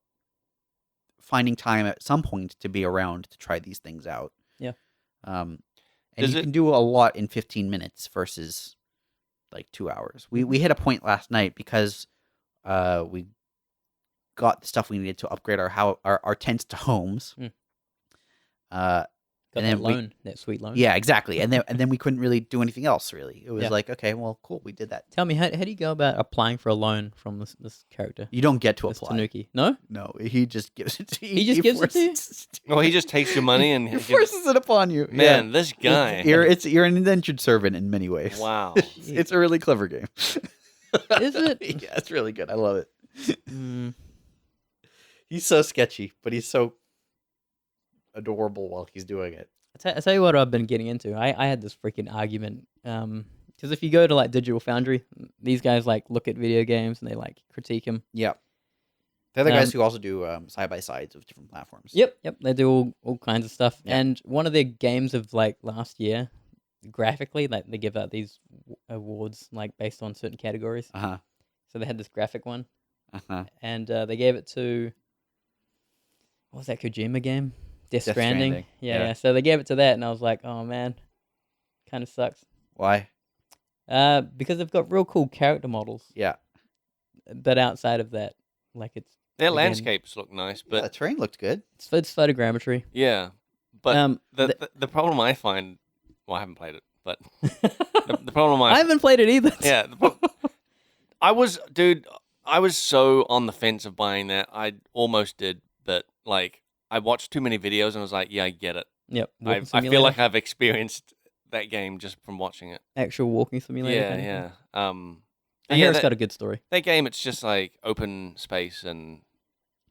finding time at some point to be around to try these things out. Yeah. And you can do a lot in 15 minutes versus like 2 hours. We hit a point last night because we got the stuff we needed to upgrade our tents to homes. Got and that then loan, that sweet loan. Yeah, exactly. And then we couldn't really do anything else. Really, it was Yeah. like, okay, well, cool, we did that. Tell me, how do you go about applying for a loan from this character? You don't get to This apply. Tanuki? No? No, he just gives it to you. He just gives it to you? forces Well, he just takes your money and He forces it upon you. Man, Yeah. this guy. You're an indentured servant in many ways. Wow. It's a really clever game. Is it? Yeah, it's really good. I love it. Mm, He's so sketchy, but he's so adorable while he's doing it. I tell you what I've been getting into. I had this freaking argument. Because if you go to like Digital Foundry, these guys like look at video games and they like critique them. Yeah. They're the guys who also do side-by-sides of different platforms. Yep. They do all kinds of stuff. Yeah. And one of their games of like last year, graphically, like they give out these awards like based on certain categories. Uh-huh. So they had this graphic one, Uh-huh. and they gave it to what was that Kojima game? Death Death Stranding. Stranding, Yeah, yeah. yeah. So they gave it to that, and I was like, oh man, kind of sucks. Why? Because they've got real cool character models, Yeah. but outside of that, like Their again, landscapes look nice, Yeah, the but terrain looked good. it's photogrammetry. yeah. But The, the problem I find, well, I haven't played it, but the problem I haven't played it either. yeah, I was so on the fence of buying that. I almost did, but like I watched too many videos and I was like, yeah, I get it. Yep. I Walking feel simulator. like I've experienced that game just from watching it. Actual walking simulator. Yeah, kind of yeah. Thing. But I yeah, hear it's got a good story. that game, it's just like open space and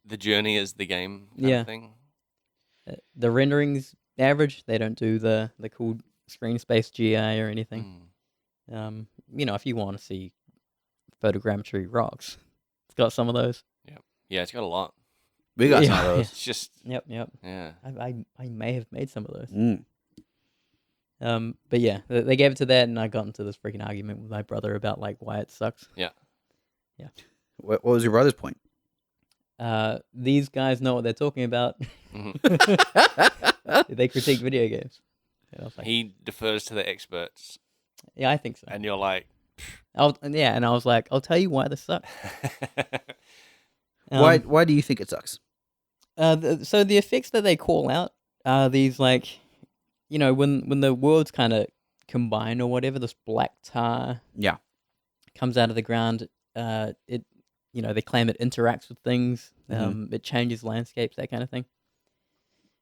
the journey is the game kind Yeah. of thing. The rendering's average. They don't do the cool screen space GI or anything. Mm. If you want to see photogrammetry rocks, it's got some of those. Yeah, it's got a lot. We got some Yeah. of those. It's just Yep. yeah. I may have made some of those. Mm. But yeah, they gave it to that, and I got into this freaking argument with my brother about like why it sucks. What was your brother's point? These guys know what they're talking about. Mhm. They critique video games. And I was like, He defers to the experts, yeah, I think so. and you're like, And I was like, I'll tell you why this sucks. Why do you think it sucks? So the effects that they call out are these like, when the worlds kind of combine or whatever, this black tar Yeah. comes out of the ground. They claim it interacts with things. Mhm. It changes landscapes, that kind of thing.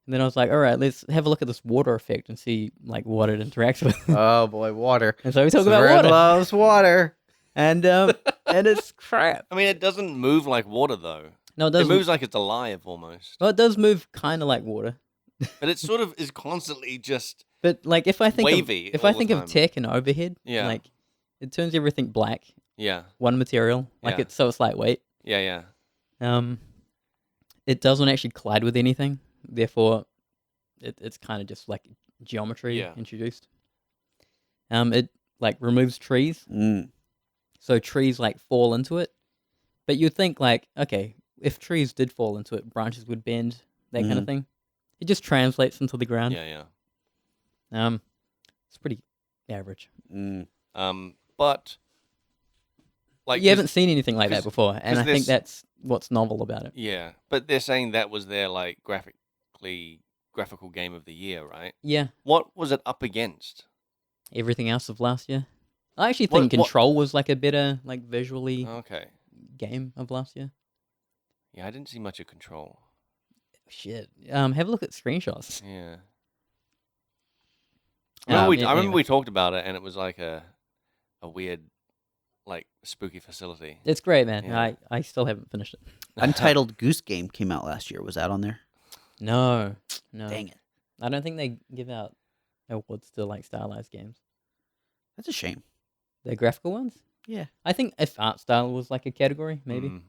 And then I was like, all right, let's have a look at this water effect and see like what it interacts with. Oh boy, water. And so we talk about Saveun water, loves water. and it's crap. I mean, it doesn't move like water though. No, it It doesn't. moves like it's alive almost, Well, it does move kind of like water. but it sort of is constantly just But like if I think wavy. of all the of time. tech and overhead, Yeah. like it turns everything black, Yeah, one material, like Yeah. it's lightweight. yeah. It doesn't actually collide with anything, therefore, it's kind of just like geometry Yeah. introduced. It like removes trees, Mm. so trees like fall into it. But you'd think like, okay, if trees did fall into it, branches would bend, that kind of Mhm. thing. It just translates into the ground. Yeah. It's pretty average. Mm. But like You haven't seen anything like that 'cause- before, and 'cause I think there's- that's what's novel about it. Yeah, but they're saying that was their like graphical game of the year, right? Yeah, What was it up against? everything else of last year. I actually What- think what- Control was like a better, like visually Okay. game of last year. Yeah, I didn't see much of Control. Shit. Have a look at screenshots. Yeah. Um, I yeah, remember anyway. we talked about it, and it was like a weird, like spooky facility. It's great, man. Yeah. I still haven't finished it. Untitled Goose Game came out last year. Was that on there? No. Dang it. I don't think they give out awards to like stylized games. That's a shame. The graphical ones. Yeah. I think if art style was like a category, maybe. Mm.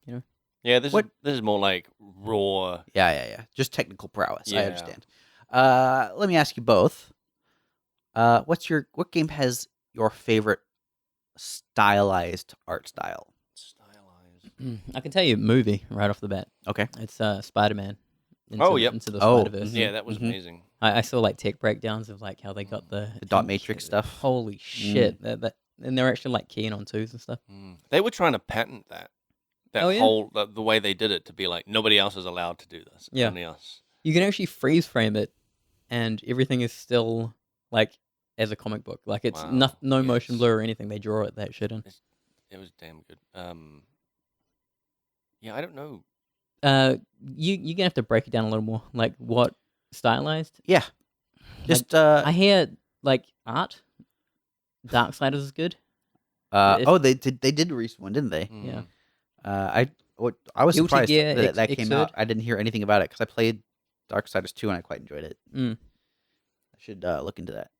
You know? Yeah, this What- is more like raw. Yeah. Just technical prowess. I Yeah. understand. Let me ask you both. What game has your favorite stylized art style? Stylized. I can tell you a movie right off the bat. Okay. It's Spider-Man. Yep. Into the Oh, Spider-Verse. mhm. Yeah, that was Mhm. amazing. I saw like tech breakdowns of like how they got the dot ink. matrix stuff. Holy shit! That and they're actually like keen on twos and stuff. They were trying to patent that. That Oh, yeah? whole the way they did it to be like nobody else is allowed to do this. Yeah. Only us. You can actually freeze frame it, and everything is still like as a comic book. Like it's Wow, no motion yes. blur or anything. They draw it that shit in. It was damn good. Yeah, I don't know. You're gonna have to break it down a little more. Like what stylized? Yeah. Just I hear like art. Darksiders is good. if- they did release one, didn't they? Yeah. I was Guilty surprised Gear that came out. Xrd. I didn't hear anything about it because I played Darksiders 2 and I quite enjoyed it. Mm. I should look into that.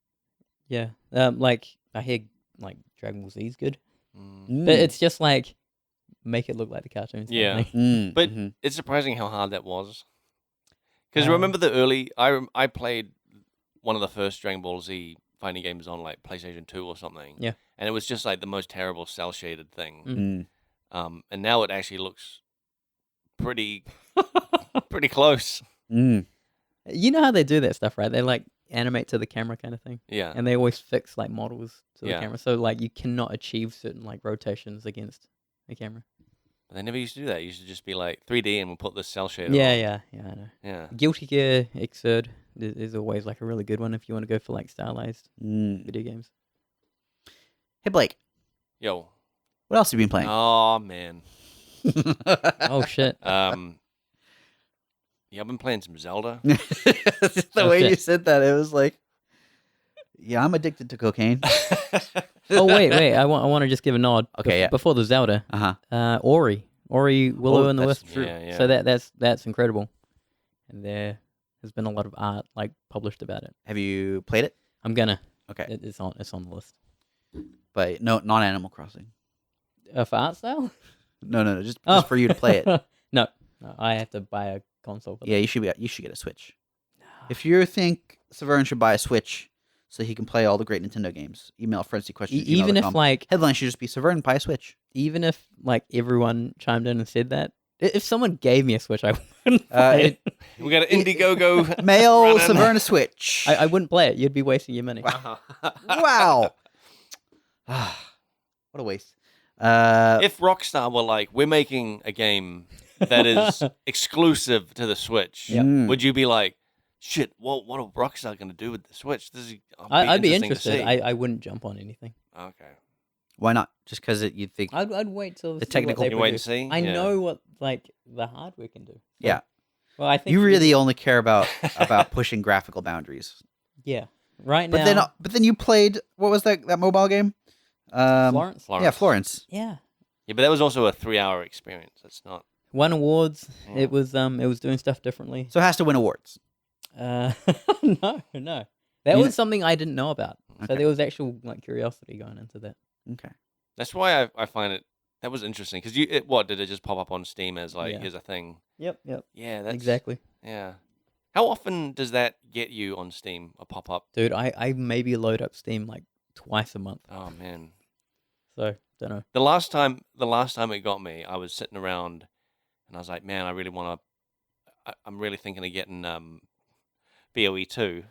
Yeah. Like I hear like Dragon Ball Z is good, Mm. but it's just like make it look like the cartoons. kind of Yeah. thing. But mhm. it's surprising how hard that was. Because Um, remember the early, I played one of the first Dragon Ball Z fighting games on like PlayStation 2 or something. Yeah. And it was just like the most terrible cell shaded thing. Mm. Mm. And now it actually looks pretty pretty close. Mm. You know how they do that stuff, right? They like animate to the camera kind of thing, Yeah, and they always fix like models to the Yeah. camera, so like you cannot achieve certain like rotations against the camera. but they never used to do that. It used to just be like 3D, and we'll put this cell shader Yeah, on. I know. Yeah. Guilty Gear Xrd is always like a really good one if you want to go for like stylized Mm. video games. Hey, Blake, Yo. what else have you been playing? Oh man. Oh shit! Yeah, I've been playing some Zelda. The Oh, way you shit. said that, it was like, yeah, I'm addicted to cocaine. Oh wait! I want to just give a nod. Okay, yeah. Before the Zelda, Uh-huh. Ori, Willow Oh, and the that's Wisp. true. Yeah. So that's incredible, and there has been a lot of art like published about it. Have you played it? I'm gonna. Okay. It's on the list. But no, not Animal Crossing. For art style? No, just for you to play it. no, I have to buy a console. For Yeah, you should get a Switch. If you think Saveun should buy a Switch so he can play all the great Nintendo games, email frenzyquestions. Even if like headline should just be Saveun buy a Switch. even if like everyone chimed in and said that, if someone gave me a Switch, I wouldn't play it. We got an Indiegogo. Mail running. Saveun a Switch. I wouldn't play it. You'd be wasting your money. Wow. What a waste. If Rockstar were like, we're making a game that is exclusive to the Switch, Yep. would you be like, shit, what are Rockstar going to do with the Switch? This is I'd be interesting to interested. see. I wouldn't jump on anything. Okay. Why not? Just because you'd think. I'd wait till The see technical- What they You wait and produce. see? I Yeah. know what like the hardware can do. So- Yeah. Well, I think You really only care about pushing graphical boundaries. yeah. Right But now, then you played, what was that mobile game? Florence. Florence. Yeah, Florence. Yeah. Yeah, but that was also a 3-hour experience. That's not. Won awards. Yeah. It was doing stuff differently. So it has to win awards. No. You That was something I didn't know about. So Okay. there was actual like curiosity going into that. Okay. That's why I find it. That was interesting because what did it just pop up on Steam as like Yeah. here's a thing? Yep. Yeah, that's Exactly. Yeah. How often does that get you on Steam? A pop up? Dude, I maybe load up Steam like twice a month. Oh man. So don't know. The last time it got me, I was sitting around, and I was like, man, I really want to. I'm really thinking of getting BOE 2.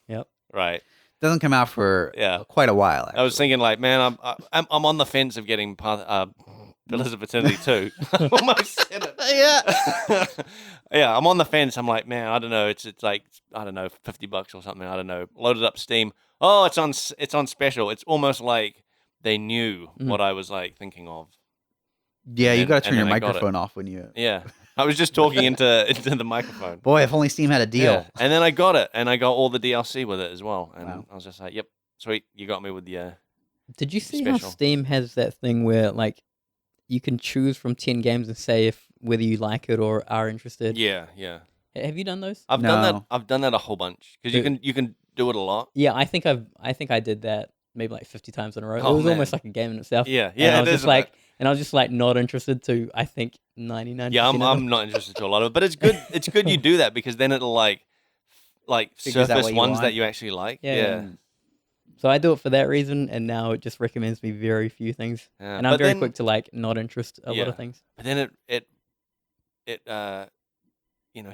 Yep. Right. Doesn't come out for Yeah. quite a while. Actually. I was thinking like, man, I'm on the fence of getting Pillars of Eternity 2. I almost said it. Yeah. Yeah, I'm on the fence. I'm like, man, I don't know. It's like I don't know, $50 or something. I don't know. Loaded up Steam. Oh, it's on special. It's almost like they knew what I was like thinking of. Yeah, you And got to then- turn and your then I got it. microphone off when you. Yeah, I was just talking into the microphone. Boy, if only Steam had a deal. Yeah. And then I got it, and I got all the DLC with it as well. And Wow. I was just like, yep, sweet, you got me with the. Did you see how Special. Steam has that thing where like you can choose from 10 games and say whether you like it or are interested? Yeah. Have you done those? I've done that. No. I've done that a whole bunch because you can do it a lot. Yeah, I think I did that maybe like 50 times in a row. Oh, it was man. almost like a game in itself. Yeah, And I it was is just a like, bit. and I was just like not interested to I think 99%. Yeah, of them. I'm not interested to a lot of it, but it's good. It's good you do that because then it'll like Figures out surface what you ones want. that you actually like. Yeah, Yeah. yeah. So I do it for that reason, and now it just recommends me very few things, Yeah, and I'm but very then- quick to like not interest a lot Yeah. of things. But then it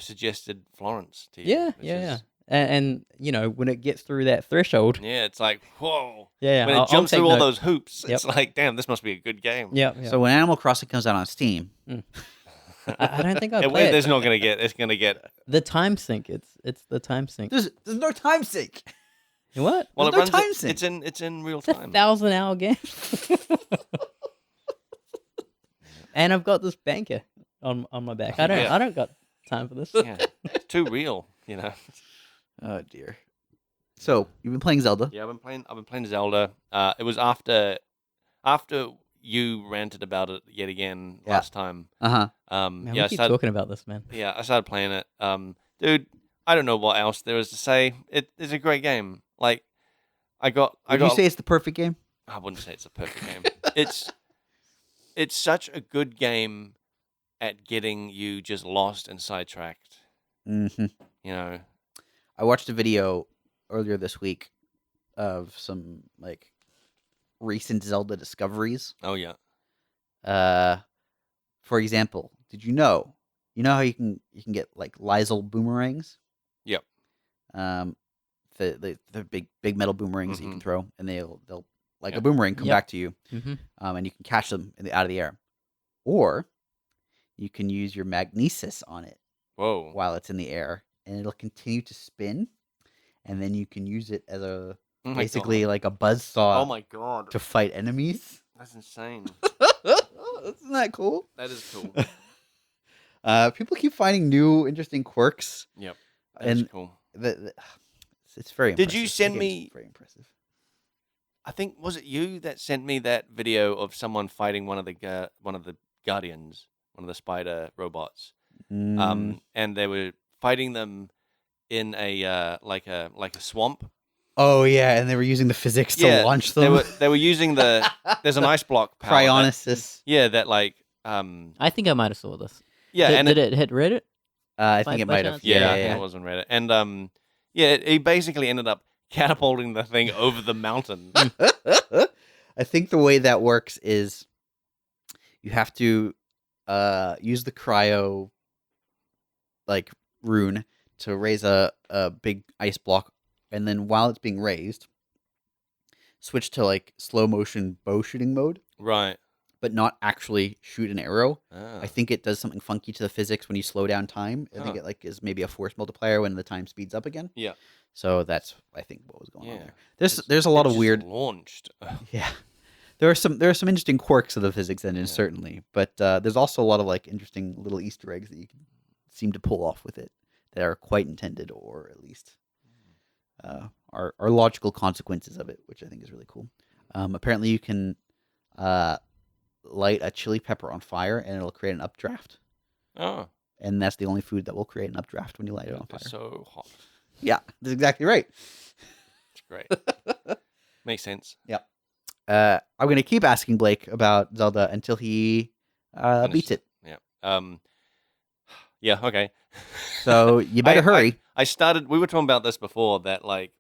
suggested Florence to you. Yeah, which yeah. is- And you know when it gets through that threshold, Yeah, it's like whoa. yeah, When it I'll jumps take through all note. those hoops, it's Yep. like, damn, this must be a good game. Yeah. So when Animal Crossing comes out on Steam, I don't think I'd Yeah, play there's it. not gonna get. It's gonna get. The time sync. It's the time sync. there's no time sync. What? Well, There's it no runs. time sync. It's in real It's a time. 1,000-hour game. And I've got this banker on my back. I Yeah. don't got time for this. Yeah, it's too real. You know. Oh dear. So you've been playing Zelda. Yeah, I've been playing Zelda. It was after you ranted about it yet again Yeah. last time. Uh Man, Yeah, I we keep started. talking about this, man. Yeah, I started playing it. Dude, I don't know what else there is to say. It's a great game. Like, I got. Would you say it's the perfect game? I wouldn't say it's a perfect game. It's such a good game at getting you just lost and sidetracked. Mm-hmm. You know. I watched a video earlier this week of some like recent Zelda discoveries, Oh yeah. For example, did you know? You know how you can get like Lysol boomerangs? Yep. The big metal boomerangs that you can Mhm. throw, and they'll like a Yep. boomerang come Yep. back to you, Mm-hmm. and you can catch them out of the air, or you can use your magnesis on it Whoa. while it's in the air, and it'll continue to spin, and then you can use it as Oh my basically God. like a buzzsaw Oh my God. to fight enemies. That's insane. Isn't that cool? That is cool. People keep finding new interesting quirks, Yep. That is and cool. it's very Did impressive. you That send game's me- very impressive? I think was it you that sent me that video of someone fighting one of the guardians, one of the spider robots, and they were fighting them in a like a swamp. Oh yeah, and they were using the physics to Yeah, launch them. They were using the there's an ice block power that- Cryonesis. yeah, that like I think I might have saw this. yeah, did, and did it hit Reddit? I By- think it by might have. chance? yeah, I Yeah, think yeah. it was on Reddit, and yeah, he basically ended up catapulting the thing over the mountain. I think the way that works is you have to use the cryo like rune to raise a big ice block, and then while it's being raised, switch to like slow motion bow shooting mode, Right. but not actually shoot an arrow. Ah. I think it does something funky to the physics when you slow down time. I think Huh. it like is maybe a force multiplier when the time speeds up again. Yeah. So that's I think what was going on Yeah. there. It's- There's a lot it of just weird. launched. Yeah, there are some interesting quirks of the physics engine Yeah. certainly, but there's also a lot of like interesting little Easter eggs that you can seem to pull off with it that are quite intended, or at least are logical consequences of it, which I think is really cool. Apparently, you can light a chili pepper on fire and it'll create an updraft, Oh, and that's the only food that will create an updraft when you light it on fire. it's so hot. Yeah, that's exactly right. It's great. Makes sense. I'm going to keep asking Blake about Zelda until he beats it. Yeah. Yeah. Okay. So you better hurry. I started. We were talking about this before. That like,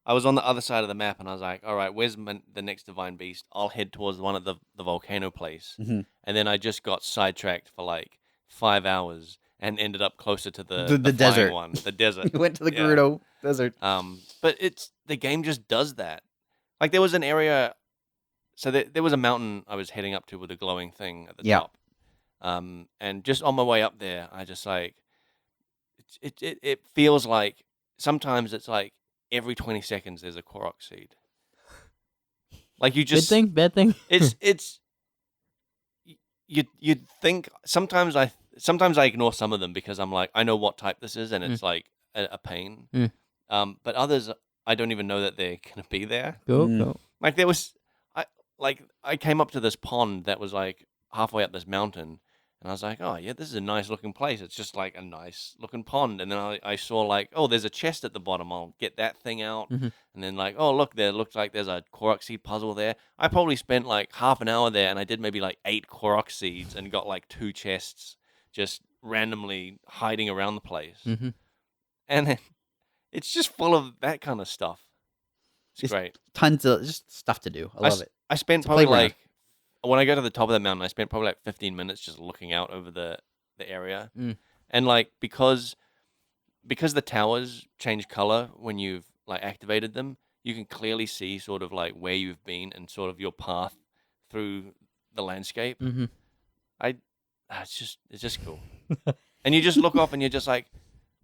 I was on the other side of the map, and I was like, "All right, where's the next divine beast? I'll head towards one of the volcano place." Mhm. And then I just got sidetracked for like 5 hours and ended up closer to the The flying desert. one, the desert. You went to the Yeah. Gerudo Desert. But the game just does that. Like there was an area, so there was a mountain I was heading up to with a glowing thing at the Yeah. top. And just on my way up there, I just like, it feels like sometimes it's like every 20 seconds there's a Korok seed. Like you just Bad thing. it's you'd think sometimes I ignore some of them because I'm like I know what type this is and it's like a pain. But others I don't even know that they're gonna be there. Cool, Mm. cool. Like there was I came up to this pond that was like halfway up this mountain and I was like, oh yeah, this is a nice looking place. It's just like a nice looking pond. And then I saw like, oh, there's a chest at the bottom. I'll get that thing out. Mhm. And then like, oh look, there looks like there's a Korok seed puzzle there. I probably spent like half an hour there and I did maybe like 8 Korok seeds and got like 2 chests just randomly hiding around the place. Mm-hmm. And then it's just full of that kind of stuff. It's great. Tons of just stuff to do. I love it. I spent It's a probably playground. like when I go to the top of the mountain, I spent probably like 15 minutes just looking out over the area, and like because the towers change color when you've like activated them, you can clearly see sort of like where you've been and sort of your path through the landscape. Mm-hmm. It's just cool, and you just look off and you're just like,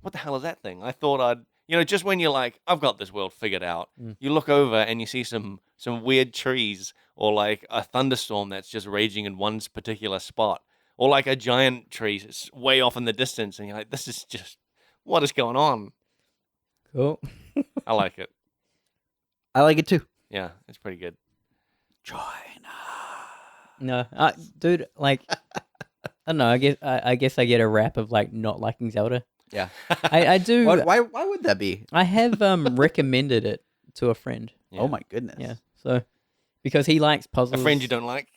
what the hell is that thing? I thought I'd. Just when you're like, I've got this world figured out, you look over and you see some weird trees or like a thunderstorm that's just raging in one particular spot or like a giant tree way off in the distance. And you're like, this is just, what is going on? Cool. I like it. I like it too. Yeah, it's pretty good. China. No, dude, like, I don't know. I guess I get a rap of like not liking Zelda. Yeah. I do. Why would that be? I have recommended it to a friend. Yeah. Oh my goodness. Yeah. So because he likes A puzzles. friend you don't like?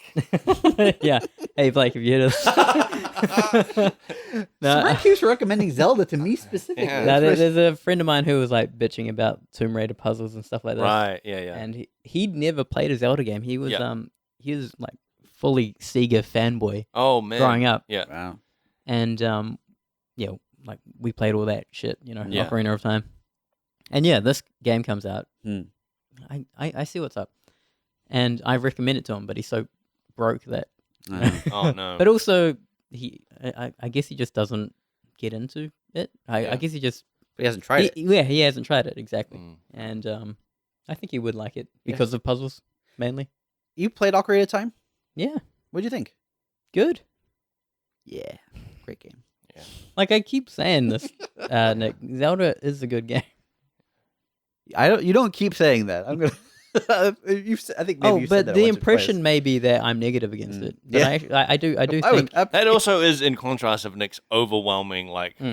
Yeah. Hey Blake, have you heard of this? Someone keeps recommending Zelda to me specifically. Yeah. No, That's there's a friend of mine who was like bitching about Tomb Raider puzzles and stuff like that. Right, yeah. And he'd never played a Zelda game. He was Yeah. he was like fully Sega fanboy Oh man. growing up, Yeah. Wow. and yeah, like we played all that shit, Yeah. Ocarina of Time, and yeah, this game comes out. Hmm. I see what's up, and I recommend it to him, but he's so broke that. Oh no. But also, I guess he just doesn't get into it. I Yeah. guess he just But he hasn't tried it. Yeah, he hasn't tried it exactly, Mm. and I think he would like it Yeah. because of puzzles mainly. You played Ocarina of Time? Yeah, What'd you think? good. Yeah, great game. Like I keep saying this, Nick, Zelda is a good game. You don't keep saying that. I'm gonna. I think maybe you said but that the once or impression twice. may be that I'm negative against Mm. it. But Yeah. I do I would- think That also is in contrast of Nick's overwhelming love Yeah,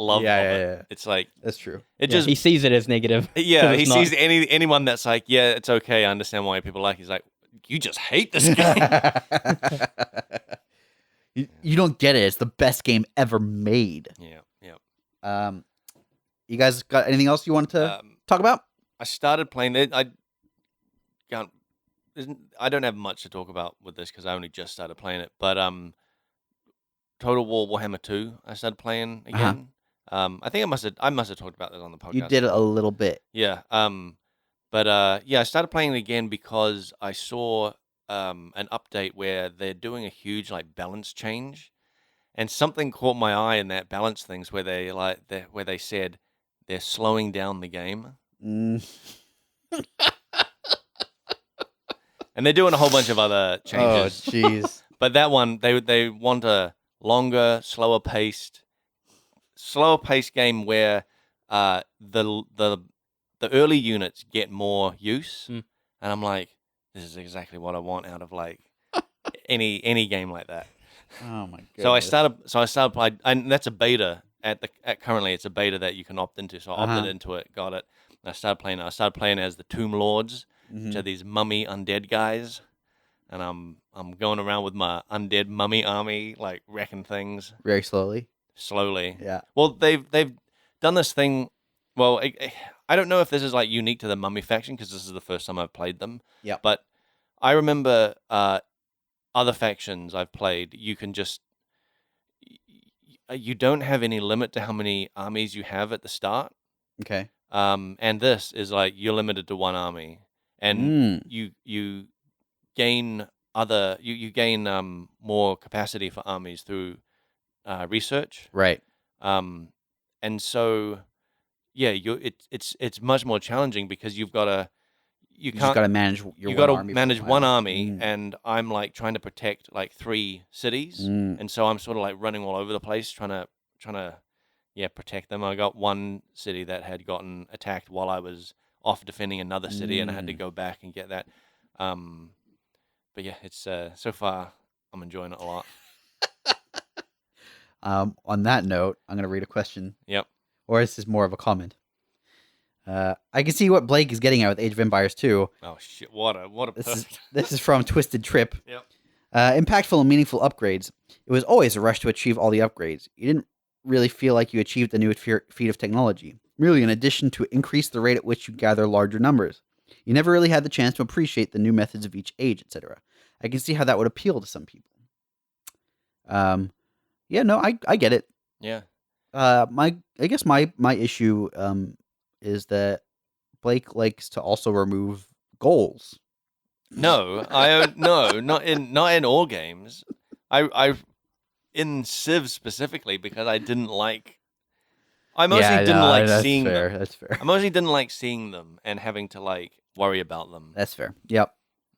of yeah, it. yeah. It's like That's true. it yeah, just he sees it as negative. yeah, 'cause he it's not. sees anyone that's like, yeah, it's okay, I understand why people like it. He's like, you just hate this game. You don't get it. It's the best game ever made. Yeah. You guys got anything else you wanted to talk about? I started playing it. I don't have much to talk about with this because I only just started playing it. But Total War Warhammer 2, I started playing again. I think I must have talked about this on the podcast. You did it a little bit. Yeah. But I started playing it again because I saw an update where they're doing a huge balance change, and something caught my eye in that balance things where they said they're slowing down the game. Mm. And they're doing a whole bunch of other Oh, changes. jeez. But that one, they want a longer, slower paced game where the early units get more use. Mm. And I'm like, this is exactly what I want out of any game like that. Oh my god. So I started playing, and that's a beta currently it's a beta that you can opt into. So I opted into it, got it. And I started playing it. I started playing as the Tomb Lords, which are these mummy undead guys. And I'm going around with my undead mummy army, wrecking things very slowly. slowly. Yeah. Well, they've done this thing. Well, I don't know if this is unique to the mummy faction because this is the first time I've played them. Yeah. But I remember other factions I've played. You can just you don't have any limit to how many armies you have at the start. Okay. And this is you're limited to one army, and you gain you gain more capacity for armies through research. Right. And so yeah, it's much more challenging because you You just got to manage your you one got to army for a manage one while. army, and I'm trying to protect 3 cities, and so I'm sort of running all over the place trying to protect them. I got one city that had gotten attacked while I was off defending another city, and I had to go back and get that. But yeah, it's so far I'm enjoying it a lot. On that note, I'm going to read a question. Yep. Or this is more of a comment. I can see what Blake is getting at with Age of Empires 2. Oh shit! What a This is from Twisted Trip. Yep. Impactful and meaningful upgrades. It was always a rush to achieve all the upgrades. You didn't really feel like you achieved a new feat of technology, merely an addition to increase the rate at which you gather larger numbers. You never really had the chance to appreciate the new methods of each age, etc. I can see how that would appeal to some people. Yeah, no, I get it. Yeah. I guess my issue is that Blake likes to also remove goals. No, not in all games. I in Civ specifically because I didn't like. I mostly didn't like seeing them. That's fair. I mostly didn't like seeing them and having to worry about them. That's fair. Yep.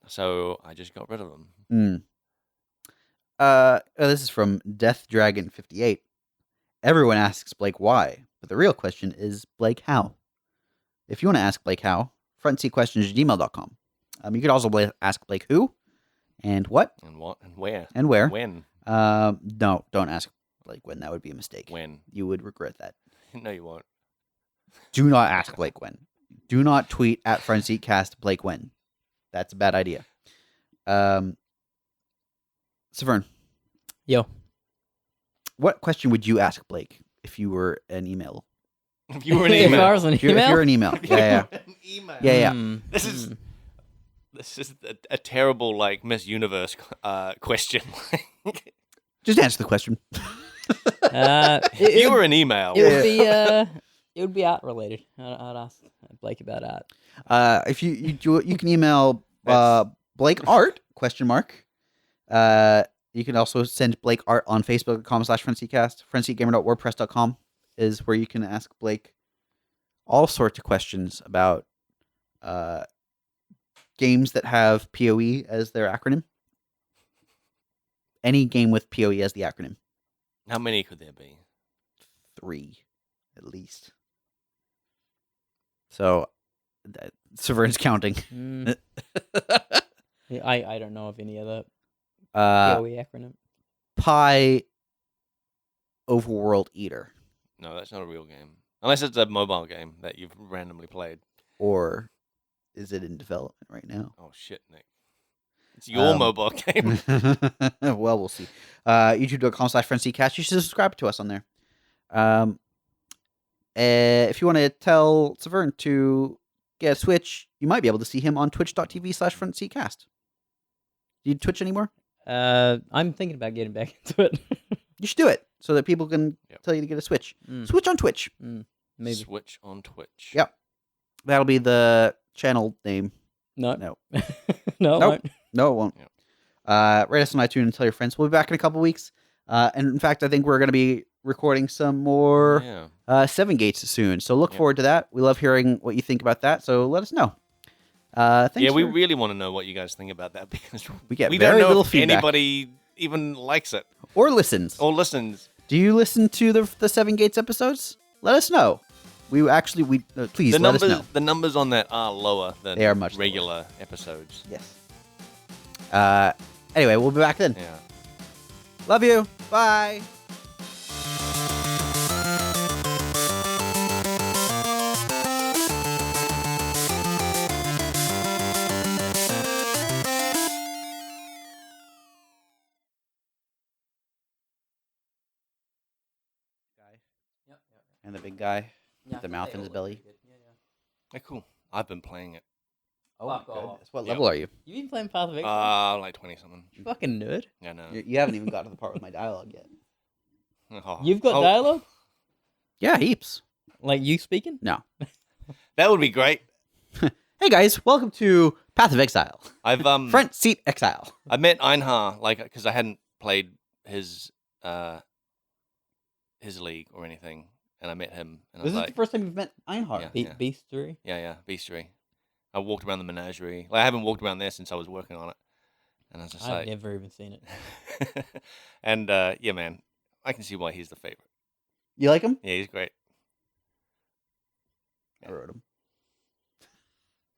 So I just got rid of them. This is from Death Dragon 58. Everyone asks Blake why, but the real question is Blake how. If you want to ask Blake how, frontseatquestions@gmail.com. You could also ask Blake who, and what, And what, and where, and where. when. No, don't ask Blake when. That would be a mistake. When. You would regret that. No, you won't. Do not ask Blake when. Do not tweet at frontseatcast Blake when. That's a bad idea. Saveun. Yo. What question would you ask Blake if you were an email? If you were an If I email. was an If you're email? an email. Yeah. An email. Yeah. This is This is a terrible like Miss Universe question. Just answer the question. It You were would, an email. it would be art related. I'd ask Blake about art. If you do it, you can email That's- Blake Art ? You can also send Blake Art on Facebook.com/FrenzyCast. FrenzyGamer.wordpress.com is where you can ask Blake all sorts of questions about games that have PoE as their acronym. Any game with PoE as the acronym. How many could there be? 3, at least. So, Severn's counting. Mm, yeah, I don't know of any other uh, PoE acronym. Pi Overworld Eater. No, that's not a real game. Unless it's a mobile game that you've randomly played. Or is it in development right now? Oh shit, Nick. It's your Um, mobile game. Well, we'll see. YouTube.com/FrenzyCast. You should subscribe to us on there. If you want to tell Severn to get a Switch, you might be able to see him on twitch.tv/FrontSeatCast. Do you Twitch anymore? I'm thinking about getting back into it. You should do it so that people can Yep. tell you to get a Switch. Mm, Switch on Twitch. maybe. Switch on Twitch. Yep. That'll be the channel name. No. No. no. it Nope. won't. No, it won't. Yep. Rate us on iTunes and tell your friends. We'll be back in a couple weeks. And in fact, I think we're going to be recording some more Yeah. 7 Gates soon. So look Yep. forward to that. We love hearing what you think about that. So let us know. Thanks Yeah, we for- really want to know what you guys think about that because We get we very don't know little if feedback. anybody even likes it or listens. or listens. Do you listen to the 7 Gates episodes? Let us know. We please The let us know. numbers on that are lower than They are much lower. regular episodes. Yes. Anyway, we'll be back then. Yeah. Love you. Bye. And the big guy with the mouth in his belly. Hey, cool. I've been playing it. Oh, Fuck off. goodness. What Yep. level are you? You been playing Path of Exile? Like 20 something. You fucking nerd. Yeah, no. You haven't even got to the part with my dialogue yet. Oh. You've got Oh, dialogue? Yeah, heaps. Like you speaking? No. That would be great. Hey guys, welcome to Path of Exile. I've Front seat exile. I met Einhar because I hadn't played his league or anything, and I met him, and I This was is like, the first time you've met Einhard. Yeah. Beastery? yeah, Beastery. I walked around the menagerie. Like I haven't walked around there since I was working on it, and I was just I've like, never even seen it. and yeah, man, I can see why he's the favorite. You like him? Yeah, he's great. I wrote him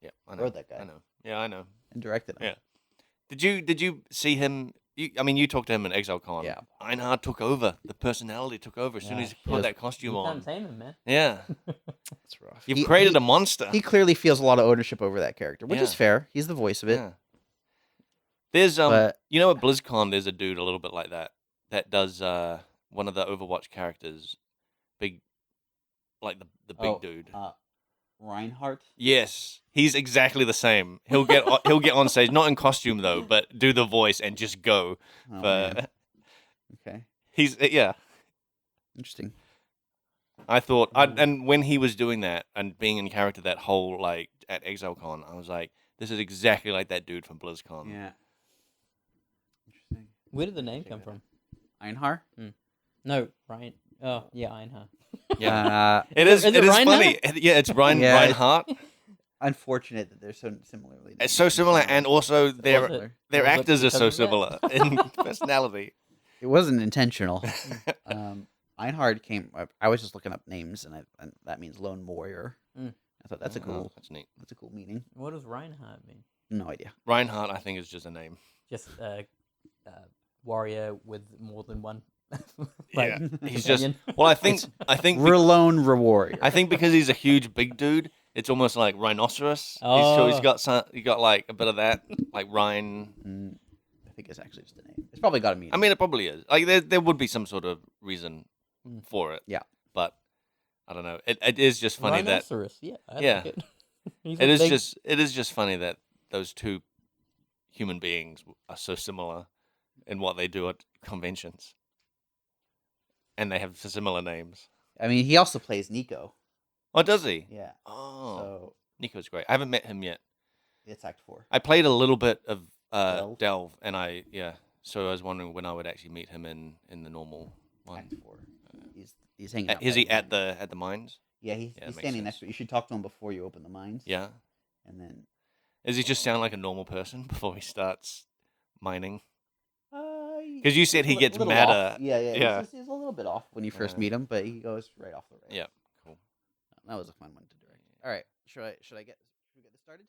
Yeah, I I know. wrote that guy. I know. Yeah, I know. and directed him. Yeah. Did you see him? You talked to him in ExileCon. Yeah. Einhard took over. The personality took over as soon Yeah, as he he put was- that costume You on. can't tame him, man. Yeah, That's rough. you've created a monster. He clearly feels a lot of ownership over that character, which is Yeah. fair. He's the voice of it. Yeah. There's But you know at BlizzCon there's a dude a little bit like that does one of the Overwatch characters, big, like the big dude. Reinhardt. Yes, he's exactly the same. He'll get on stage, not in costume though, but do the voice and just go. Oh, for, man. Okay. he's yeah. Interesting. I thought, and when he was doing that and being in character that whole like at ExileCon, I was like, this is exactly like that dude from BlizzCon. Yeah. Interesting. Where did the name come from? Einhard? No, Ryan. Oh, yeah, Einhard. Yeah, Uh, it is. Is It it is Reinhardt? funny. Yeah, it's Yeah, Reinhardt. unfortunate that they're so similarly. It's so similar, and also their Was it? their Was it actors are because so of that? similar in personality. It wasn't intentional. Einhard came. I was just looking up names, and that means lone warrior. Mm. I thought that's a cool. That's neat. That's a cool meaning. What does Reinhardt mean? No idea. Reinhardt, I think, is just a name. Just a warrior with more than one. Yeah, he's just. companion? Well, I think We're lone warrior. I think because he's a huge big dude, it's almost like rhinoceros. So he's Oh. got like a bit of that, like Rhine. I think it's actually just a name. It's probably got a meaning. I mean, it probably is. Like there would be some sort of reason for it. Yeah. But I don't know. It is just funny that Rhinoceros. Yeah. I Yeah. Like it. He's it a is big- just funny that those two human beings are so similar in what they do at conventions, and they have similar names. I mean, he also plays Nico. Oh, does he? Yeah. Oh, So Nico's great. I haven't met him yet. it's Act 4. I played a little bit of Delve? Delve, and so I was wondering when I would actually meet him in the normal one. Act 4. He's hanging out. Is by he the at mine. the mines? Yeah, he's makes standing next sense. to it. You should talk to him before you open the mines. Yeah. And then Does he just sound like a normal person before he starts mining? because Because you said he gets madder. Yeah. He's a little bit off when you first meet him, but he goes right off the rails. Yeah, cool. That was a fun one to direct. All right, should we get this started?